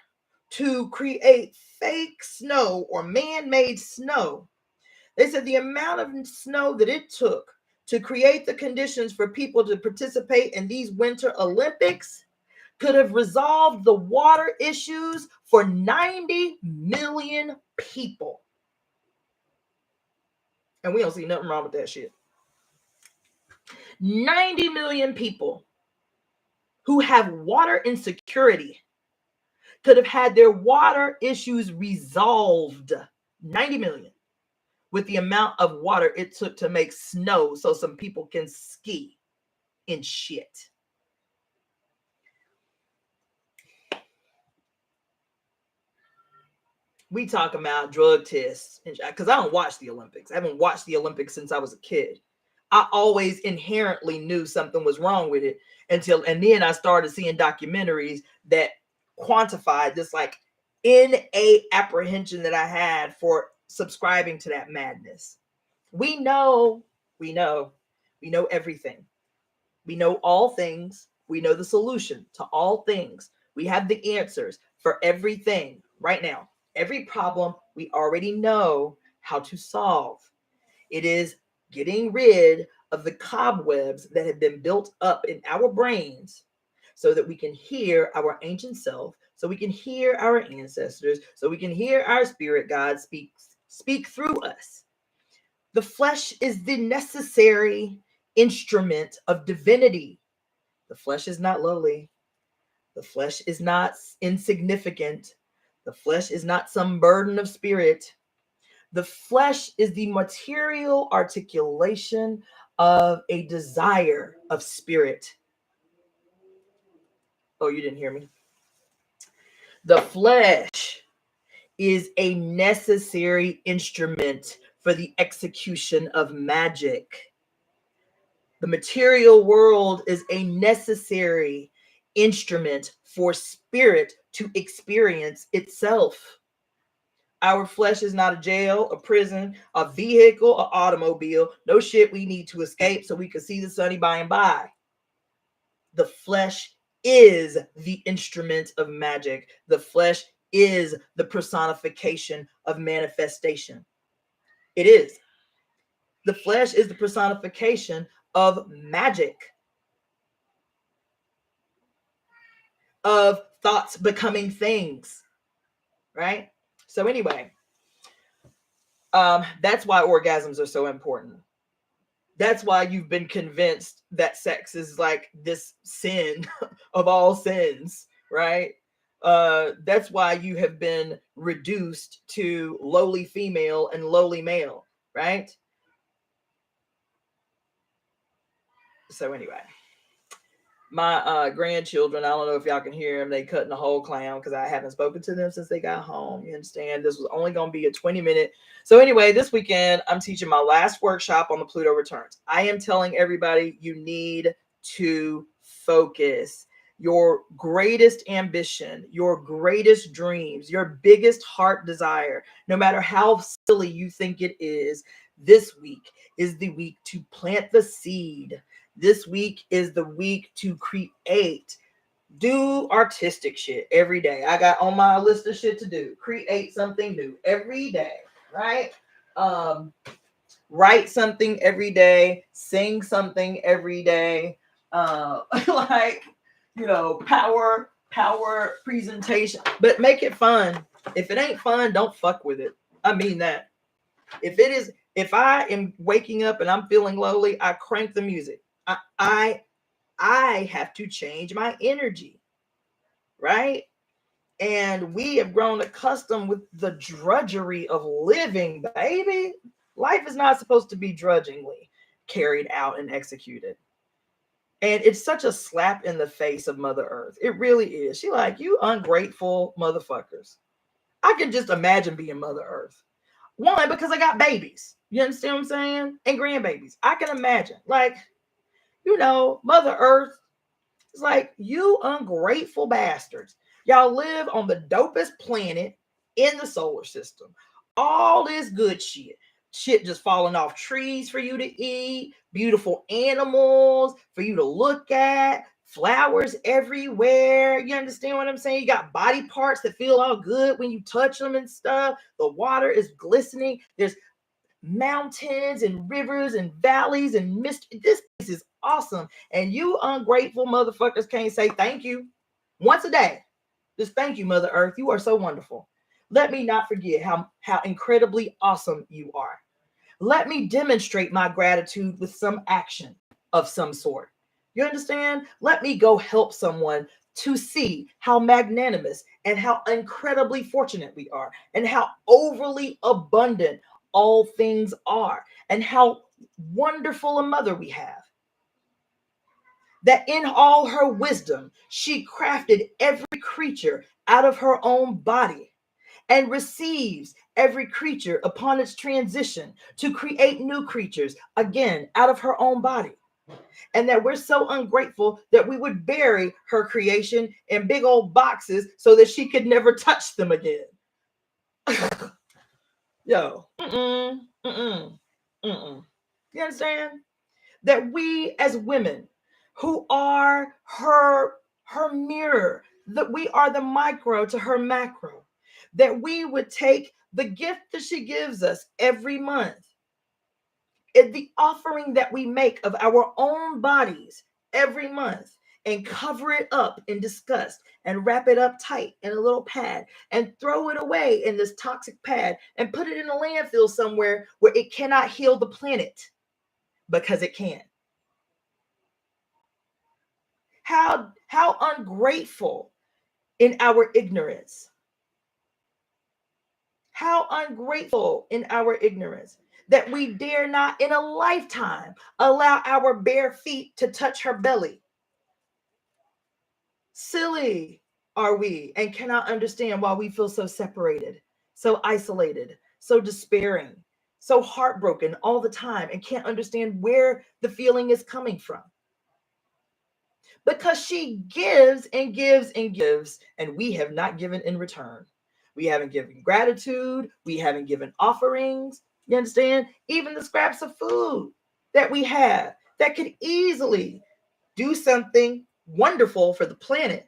Speaker 1: to create fake snow or man-made snow. They said the amount of snow that it took to create the conditions for people to participate in these Winter Olympics could have resolved the water issues for 90 million people. And we don't see nothing wrong with that shit. 90 million people who have water insecurity could have had their water issues resolved. 90 million. With the amount of water it took to make snow so some people can ski in shit. We talk about drug tests, because I don't watch the Olympics. I haven't watched the Olympics since I was a kid. I always inherently knew something was wrong with it and then I started seeing documentaries that quantified this like innate apprehension that I had for subscribing to that madness. We know everything. We know all things. We know the solution to all things. We have the answers for everything right now. Every problem we already know how to solve. It is getting rid of the cobwebs that have been built up in our brains so that we can hear our ancient self, so we can hear our ancestors, so we can hear our spirit God speak through us. The flesh is the necessary instrument of divinity. The flesh is not lowly. The flesh is not insignificant. The flesh is not some burden of spirit. The flesh is the material articulation of a desire of spirit. Oh, you didn't hear me. The flesh is a necessary instrument for the execution of magic. The material world is a necessary instrument for spirit to experience itself. Our flesh is not a jail, a prison, a vehicle, an automobile. No shit we need to escape so we can see the sunny by and by. The flesh is the instrument of magic. The flesh is the personification of manifestation. It is. The flesh is the personification of magic, of thoughts becoming things, right? So anyway, that's why orgasms are so important. That's why you've been convinced that sex is like this sin of all sins, right? That's why you have been reduced to lowly female and lowly male, right? So anyway, my grandchildren, I don't know if y'all can hear them, they cutting the whole clown because I haven't spoken to them since they got home. You understand? This was only going to be a 20-minute. So anyway, this weekend, I'm teaching my last workshop on the Pluto returns. I am telling everybody you need to focus. Your greatest ambition, your greatest dreams, your biggest heart desire, no matter how silly you think it is, this week is the week to plant the seed. This week is the week to create. Do artistic shit every day. I got on my list of shit to do. Create something new every day, right? Write something every day. Sing something every day. Like, power presentation. But make it fun. If it ain't fun, don't fuck with it. I mean that. If I am waking up and I'm feeling lowly, I crank the music. I have to change my energy, right? And we have grown accustomed with the drudgery of living, baby. Life is not supposed to be drudgingly carried out and executed. And it's such a slap in the face of Mother Earth. It really is. She like, you ungrateful motherfuckers. I can just imagine being Mother Earth. One, because I got babies. You understand what I'm saying? And grandbabies. I can imagine. Like, Mother Earth is like, you ungrateful bastards. Y'all live on the dopest planet in the solar system. All this good shit. Shit just falling off trees for you to eat. Beautiful animals for you to look at. Flowers everywhere. You understand what I'm saying? You got body parts that feel all good when you touch them and stuff. The water is glistening. There's mountains and rivers and valleys and mist. This place is awesome. And you ungrateful motherfuckers can't say thank you once a day. Just thank you, Mother Earth. You are so wonderful. Let me not forget how incredibly awesome you are. Let me demonstrate my gratitude with some action of some sort. You understand? Let me go help someone to see how magnanimous and how incredibly fortunate we are, and how overly abundant all things are, and how wonderful a mother we have. That in all her wisdom, she crafted every creature out of her own body, and receives every creature upon its transition to create new creatures, again, out of her own body. And that we're so ungrateful that we would bury her creation in big old boxes so that she could never touch them again. Yo. You understand? That we as women who are her mirror, that we are the micro to her macro, that we would take the gift that she gives us every month, the offering that we make of our own bodies every month, and cover it up in disgust and wrap it up tight in a little pad and throw it away in this toxic pad and put it in a landfill somewhere where it cannot heal the planet, because it can. How ungrateful in our ignorance. How ungrateful in our ignorance that we dare not in a lifetime allow our bare feet to touch her belly. Silly are we and cannot understand why we feel so separated, so isolated, so despairing, so heartbroken all the time and can't understand where the feeling is coming from. Because she gives and gives and gives, and we have not given in return. We haven't given gratitude. We haven't given offerings. You understand? Even the scraps of food that we have that could easily do something wonderful for the planet.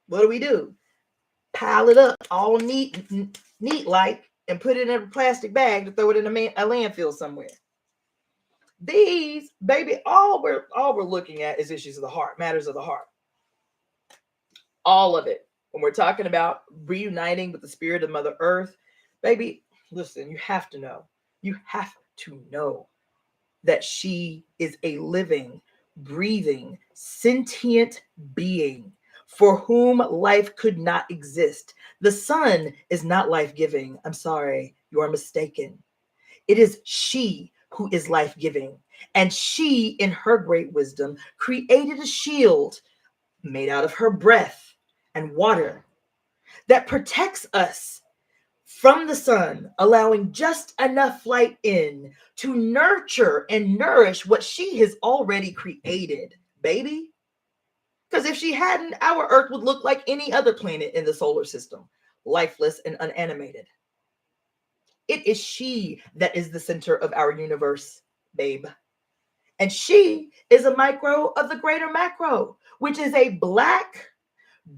Speaker 1: What do? Pile it up all neat like, and put it in a plastic bag to throw it in a landfill somewhere. These, baby, all we're looking at is issues of the heart, matters of the heart. All of it. When we're talking about reuniting with the spirit of Mother Earth, baby, listen, you have to know. You have to know that she is a living, breathing, sentient being for whom life could not exist. The sun is not life-giving. I'm sorry, you are mistaken. It is she who is life-giving. And she, in her great wisdom, created a shield made out of her breath and water that protects us from the sun, allowing just enough light in to nurture and nourish what she has already created, baby. Because if she hadn't, our Earth would look like any other planet in the solar system, lifeless and unanimated. It is she that is the center of our universe, babe. And she is a micro of the greater macro, which is a black,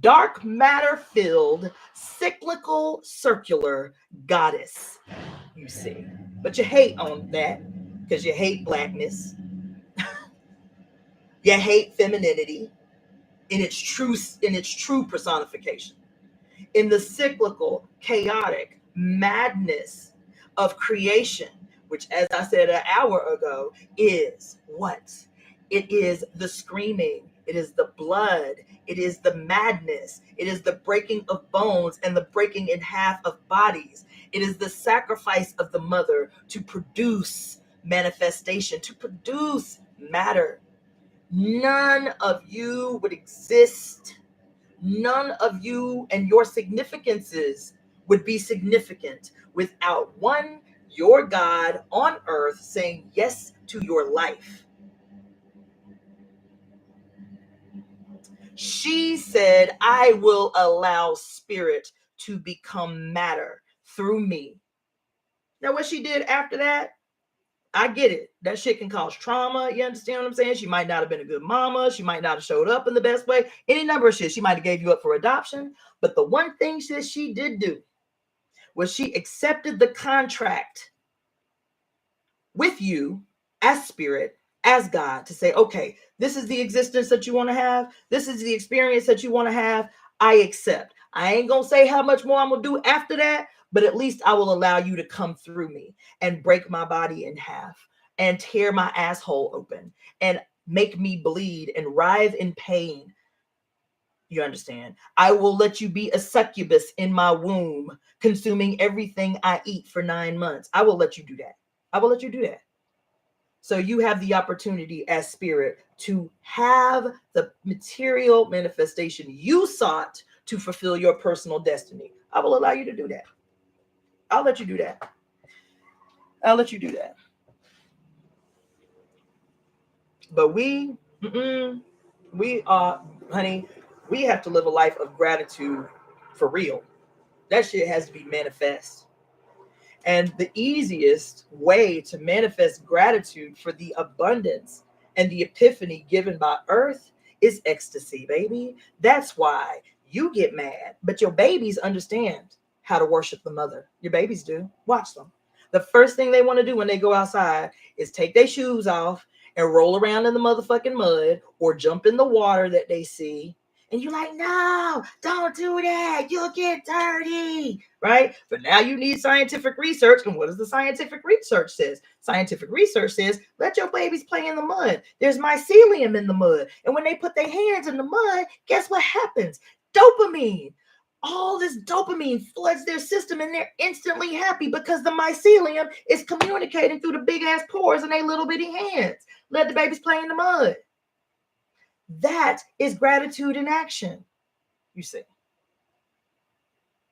Speaker 1: dark matter filled, cyclical, circular goddess, you see. But you hate on that because you hate blackness. You hate femininity in its true personification. In the cyclical, chaotic madness of creation, which, as I said an hour ago, is what? It is the screaming, it is the blood, it is the madness, it is the breaking of bones and the breaking in half of bodies. It is the sacrifice of the mother to produce manifestation, to produce matter. None of you would exist. None of you and your significances would be significant without one, your God on earth saying yes to your life. She said, I will allow spirit to become matter through me. Now, what she did after that, I get it. That shit can cause trauma. You understand what I'm saying? She might not have been a good mama. She might not have showed up in the best way. Any number of shit. She might have gave you up for adoption. But the one thing that she did do was she accepted the contract with you as spirit, as God, to say, okay, this is the existence that you want to have. This is the experience that you want to have. I accept. I ain't going to say how much more I'm going to do after that, but at least I will allow you to come through me and break my body in half and tear my asshole open and make me bleed and writhe in pain. You understand? I will let you be a succubus in my womb, consuming everything I eat for 9 months. I will let you do that. I will let you do that. So you have the opportunity as spirit to have the material manifestation you sought to fulfill your personal destiny. I will allow you to do that. I'll let you do that. I'll let you do that. But we are, honey, we have to live a life of gratitude for real. That shit has to be manifest. And the easiest way to manifest gratitude for the abundance and the epiphany given by Earth is ecstasy, baby. That's why you get mad, but your babies understand how to worship the mother. Your babies do. Watch them. The first thing they want to do when they go outside is take their shoes off and roll around in the motherfucking mud or jump in the water that they see. And you're like, no, don't do that. You'll get dirty, right? But now you need scientific research. And what does the scientific research says? Scientific research says, let your babies play in the mud. There's mycelium in the mud. And when they put their hands in the mud, guess what happens? Dopamine. all this dopamine floods their system and they're instantly happy because the mycelium is communicating through the big ass pores in their little bitty hands. Let the babies play in the mud. That is gratitude in action, you see.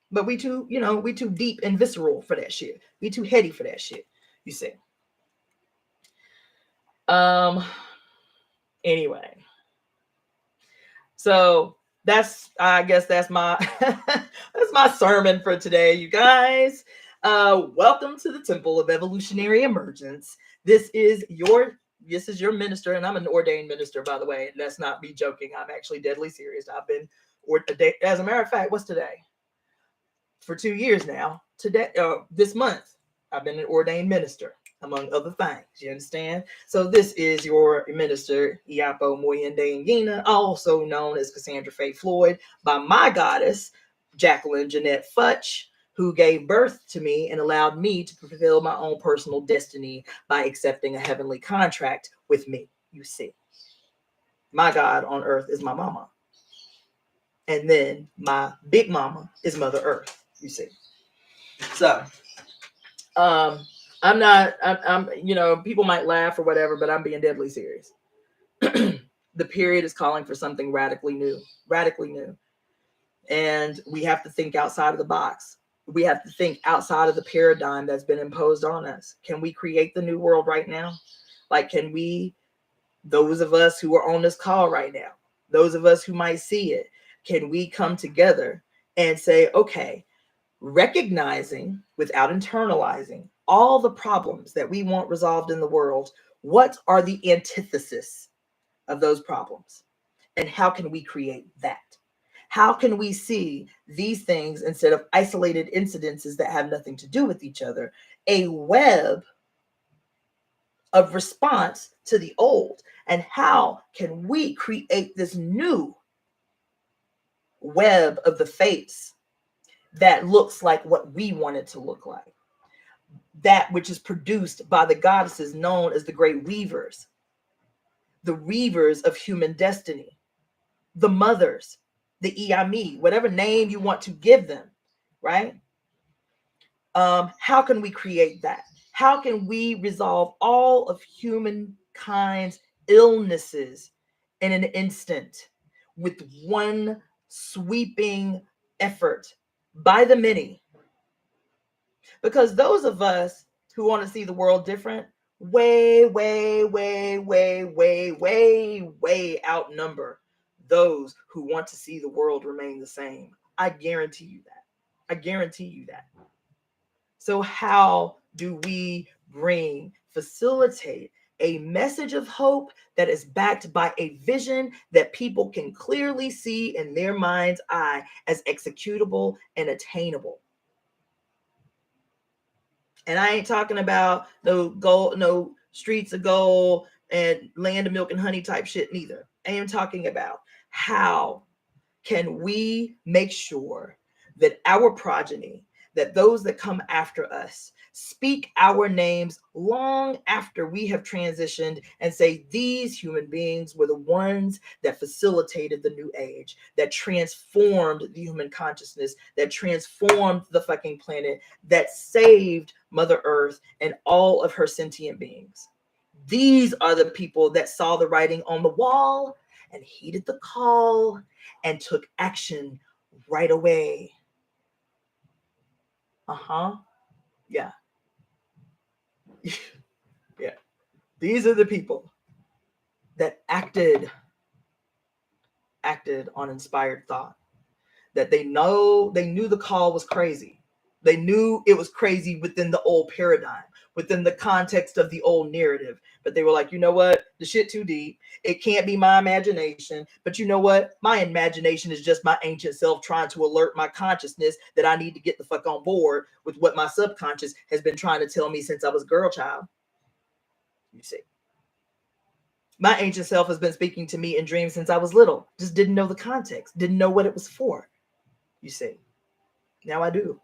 Speaker 1: But we too deep and visceral for that shit. We too heady for that shit, you see. Anyway. So I guess that's my that's my sermon for today, you guys. Welcome to the Temple of Evolutionary Emergence. This is your minister, and I'm an ordained minister, by the way. Let's not be joking. I'm actually deadly serious. I've been ordained. As a matter of fact, what's today? For 2 years now. Today, this month, I've been an ordained minister, among other things. You understand? So this is your minister, Iyansa Moyendekreations, also known as Cassandra Faye Floyd, by my goddess, Jacqueline Jeanette Futch, who gave birth to me and allowed me to fulfill my own personal destiny by accepting a heavenly contract with me, you see. My God on earth is my mama. And then my big mama is Mother Earth, you see. So, I'm people might laugh or whatever, but I'm being deadly serious. The period is calling for something radically new. And we have to think outside of the box. We have to think outside of the paradigm that's been imposed on us. Can we create the new world right now? Like, can we, those of us who are on this call right now, those of us who might see it, can we come together and say, okay, recognizing without internalizing all the problems that we want resolved in the world, what are the antithesis of those problems? And how can we create that? How can we see these things instead of isolated incidences that have nothing to do with each other, a web of response to the old? And how can we create this new web of the fates that looks like what we want it to look like? That which is produced by the goddesses known as the great weavers, the weavers of human destiny, the mothers, the Iyami, whatever name you want to give them, right? How can we create that? How can we resolve all of humankind's illnesses in an instant with one sweeping effort by the many? Because those of us who want to see the world different, way outnumber those who want to see the world remain the same. I guarantee you that. So how do we facilitate a message of hope that is backed by a vision that people can clearly see in their mind's eye as executable and attainable? And I ain't talking about no gold, no streets of gold and land of milk and honey type shit neither. I am talking about how can we make sure that our progeny, that those that come after us, speak our names long after we have transitioned and say these human beings were the ones that facilitated the new age, that transformed the human consciousness, that transformed the fucking planet, that saved Mother Earth and all of her sentient beings. These are the people that saw the writing on the wall and heeded the call and took action right away. Yeah. Yeah. These are the people that acted on inspired thought, that they knew the call was crazy. They knew it was crazy within the old paradigm, within the context of the old narrative. But they were like, you know what? The shit too deep. It can't be my imagination. But you know what? My imagination is just my ancient self trying to alert my consciousness that I need to get the fuck on board with what my subconscious has been trying to tell me since I was a girl child. You see. My ancient self has been speaking to me in dreams since I was little. Just didn't know the context. Didn't know what it was for. You see. Now I do.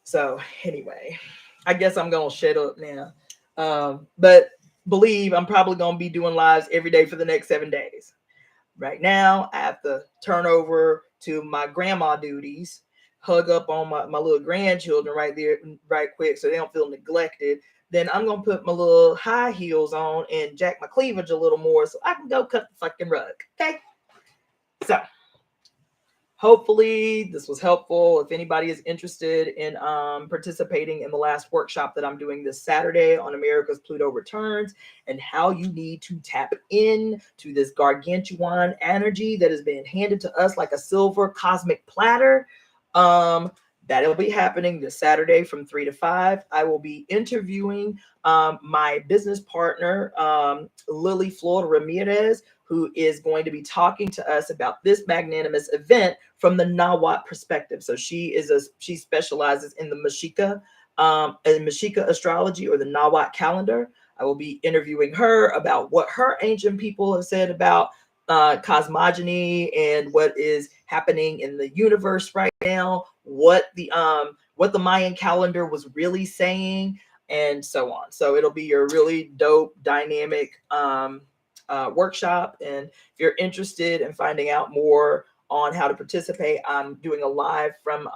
Speaker 1: So anyway, I guess I'm going to shut up now. But believe I'm probably going to be doing lives every day for the next 7 days. Right now, I have to turn over to my grandma duties, hug up on my little grandchildren right there, right quick, so they don't feel neglected. Then I'm going to put my little high heels on and jack my cleavage a little more so I can go cut the fucking rug. Okay? So, hopefully this was helpful. If anybody is interested in participating in the last workshop that I'm doing this Saturday on America's Pluto Returns and how you need to tap in to this gargantuan energy that has been handed to us like a silver cosmic platter, that'll be happening this Saturday from 3 to 5. I will be interviewing my business partner, Lily Flor Ramirez, who is going to be talking to us about this magnanimous event from the Nahuatl perspective. So she specializes in the Mexica astrology, or the Nahuatl calendar. I will be interviewing her about what her ancient people have said about cosmogony and what is happening in the universe right now, what the Mayan calendar was really saying, and so on. So it'll be a really dope, dynamic workshop. And if you're interested in finding out more on how to participate, I'm doing a live from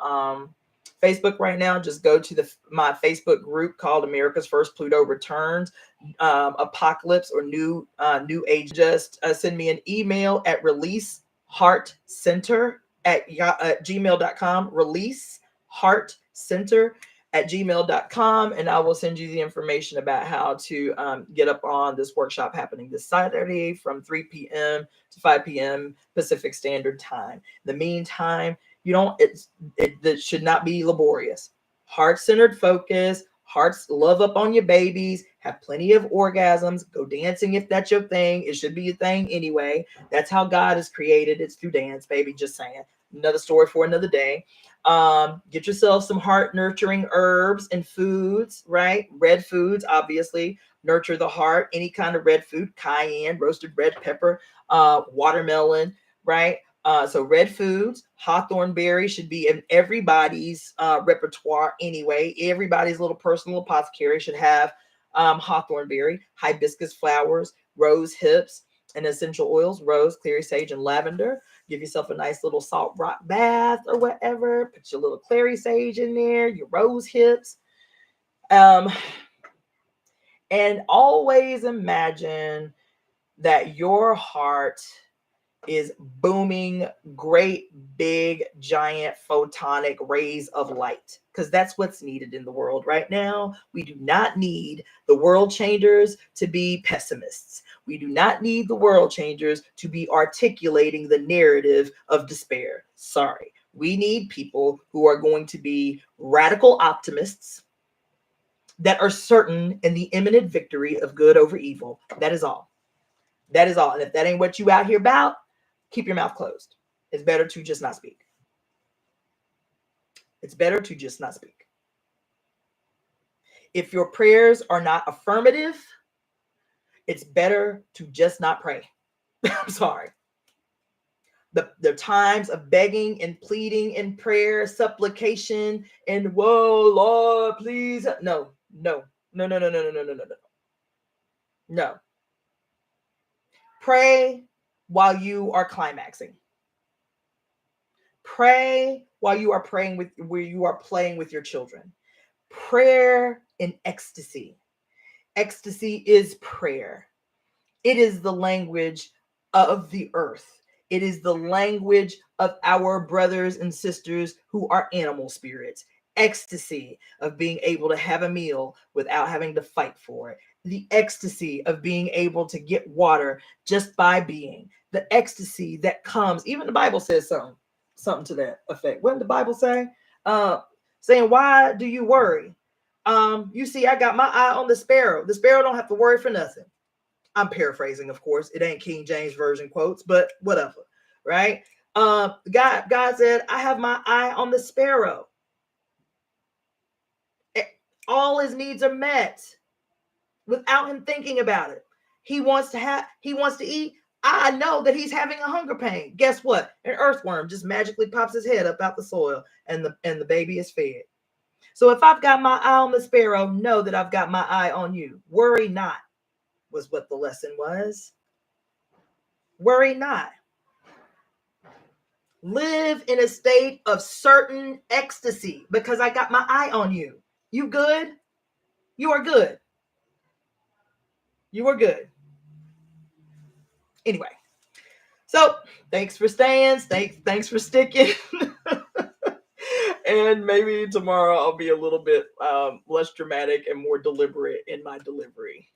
Speaker 1: Facebook right now. Just go to my Facebook group called America's First Pluto Returns, Apocalypse or New Age. Just send me an email at releaseheartcenter at gmail.com, releaseheartcenter@gmail.com, and I will send you the information about how to get up on this workshop happening this Saturday from 3 p.m. to 5 p.m. Pacific Standard Time. In the meantime, it should not be laborious. Heart-centered focus, love up on your babies, have plenty of orgasms, go dancing if that's your thing. It should be your thing anyway. That's how God is created. It's through dance, baby. Just saying. Another story for another day. Get yourself some heart nurturing herbs and foods, right? Red foods, obviously, nurture the heart. Any kind of red food, cayenne, roasted red pepper, watermelon, right? So red foods, hawthorn berry should be in everybody's repertoire anyway. Everybody's little personal apothecary should have hawthorn berry, hibiscus flowers, rose hips, and essential oils, rose, clary sage, and lavender. Give yourself a nice little salt rock bath or whatever. Put your little clary sage in there, your rose hips. And always imagine that your heart is booming great big giant photonic rays of light, because that's what's needed in the world right now. We do not need the world changers to be pessimists. We do not need the world changers to be articulating the narrative of despair. Sorry. We need people who are going to be radical optimists that are certain in the imminent victory of good over evil. That is all. That is all. And if that ain't what you out here about, keep your mouth closed. It's better to just not speak. It's better to just not speak. If your prayers are not affirmative, it's better to just not pray. I'm sorry. The times of begging and pleading and prayer, supplication, and whoa, Lord, please. No. Pray while you are climaxing. Pray while you are playing with your children. Prayer in ecstasy. Ecstasy is prayer. It is the language of the earth. It is the language of our brothers and sisters who are animal spirits. Ecstasy of being able to have a meal without having to fight for it. The ecstasy of being able to get water just by being. The ecstasy that comes, even the Bible says something to that effect. What did the Bible say? Saying, why do you worry? You see, I got my eye on the sparrow. The sparrow don't have to worry for nothing. I'm paraphrasing, of course. It ain't King James Version quotes, but whatever, right? God said, I have my eye on the sparrow. All his needs are met without him thinking about it. He wants to eat. I know that he's having a hunger pain. Guess what? An earthworm just magically pops his head up out the soil, and the baby is fed. So if I've got my eye on the sparrow, know that I've got my eye on you. Worry not, was what the lesson was. Worry not. Live in a state of certain ecstasy because I got my eye on you. You good? You are good. You are good. Anyway, so thanks for staying. Thanks for sticking. And maybe tomorrow I'll be a little bit less dramatic and more deliberate in my delivery.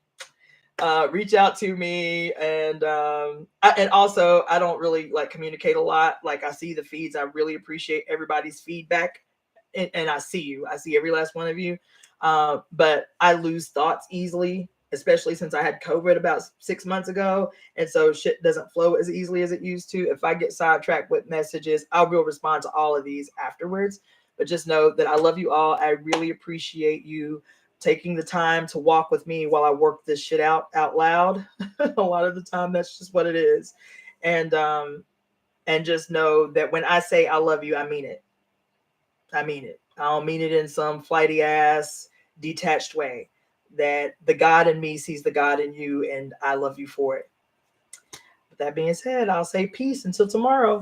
Speaker 1: Reach out to me, and also I don't really like communicate a lot. Like I see the feeds. I really appreciate everybody's feedback, and I see every last one of you. But I lose thoughts easily, especially since I had COVID about 6 months ago, and so shit doesn't flow as easily as it used to. If I get sidetracked with messages, I will respond to all of these afterwards. But just know that I love you all. I really appreciate you taking the time to walk with me while I work this shit out loud. A lot of the time, that's just what it is. And just know that when I say I love you, I mean it. I mean it. I don't mean it in some flighty ass, detached way. That the God in me sees the God in you, and I love you for it. With that being said, I'll say peace until tomorrow.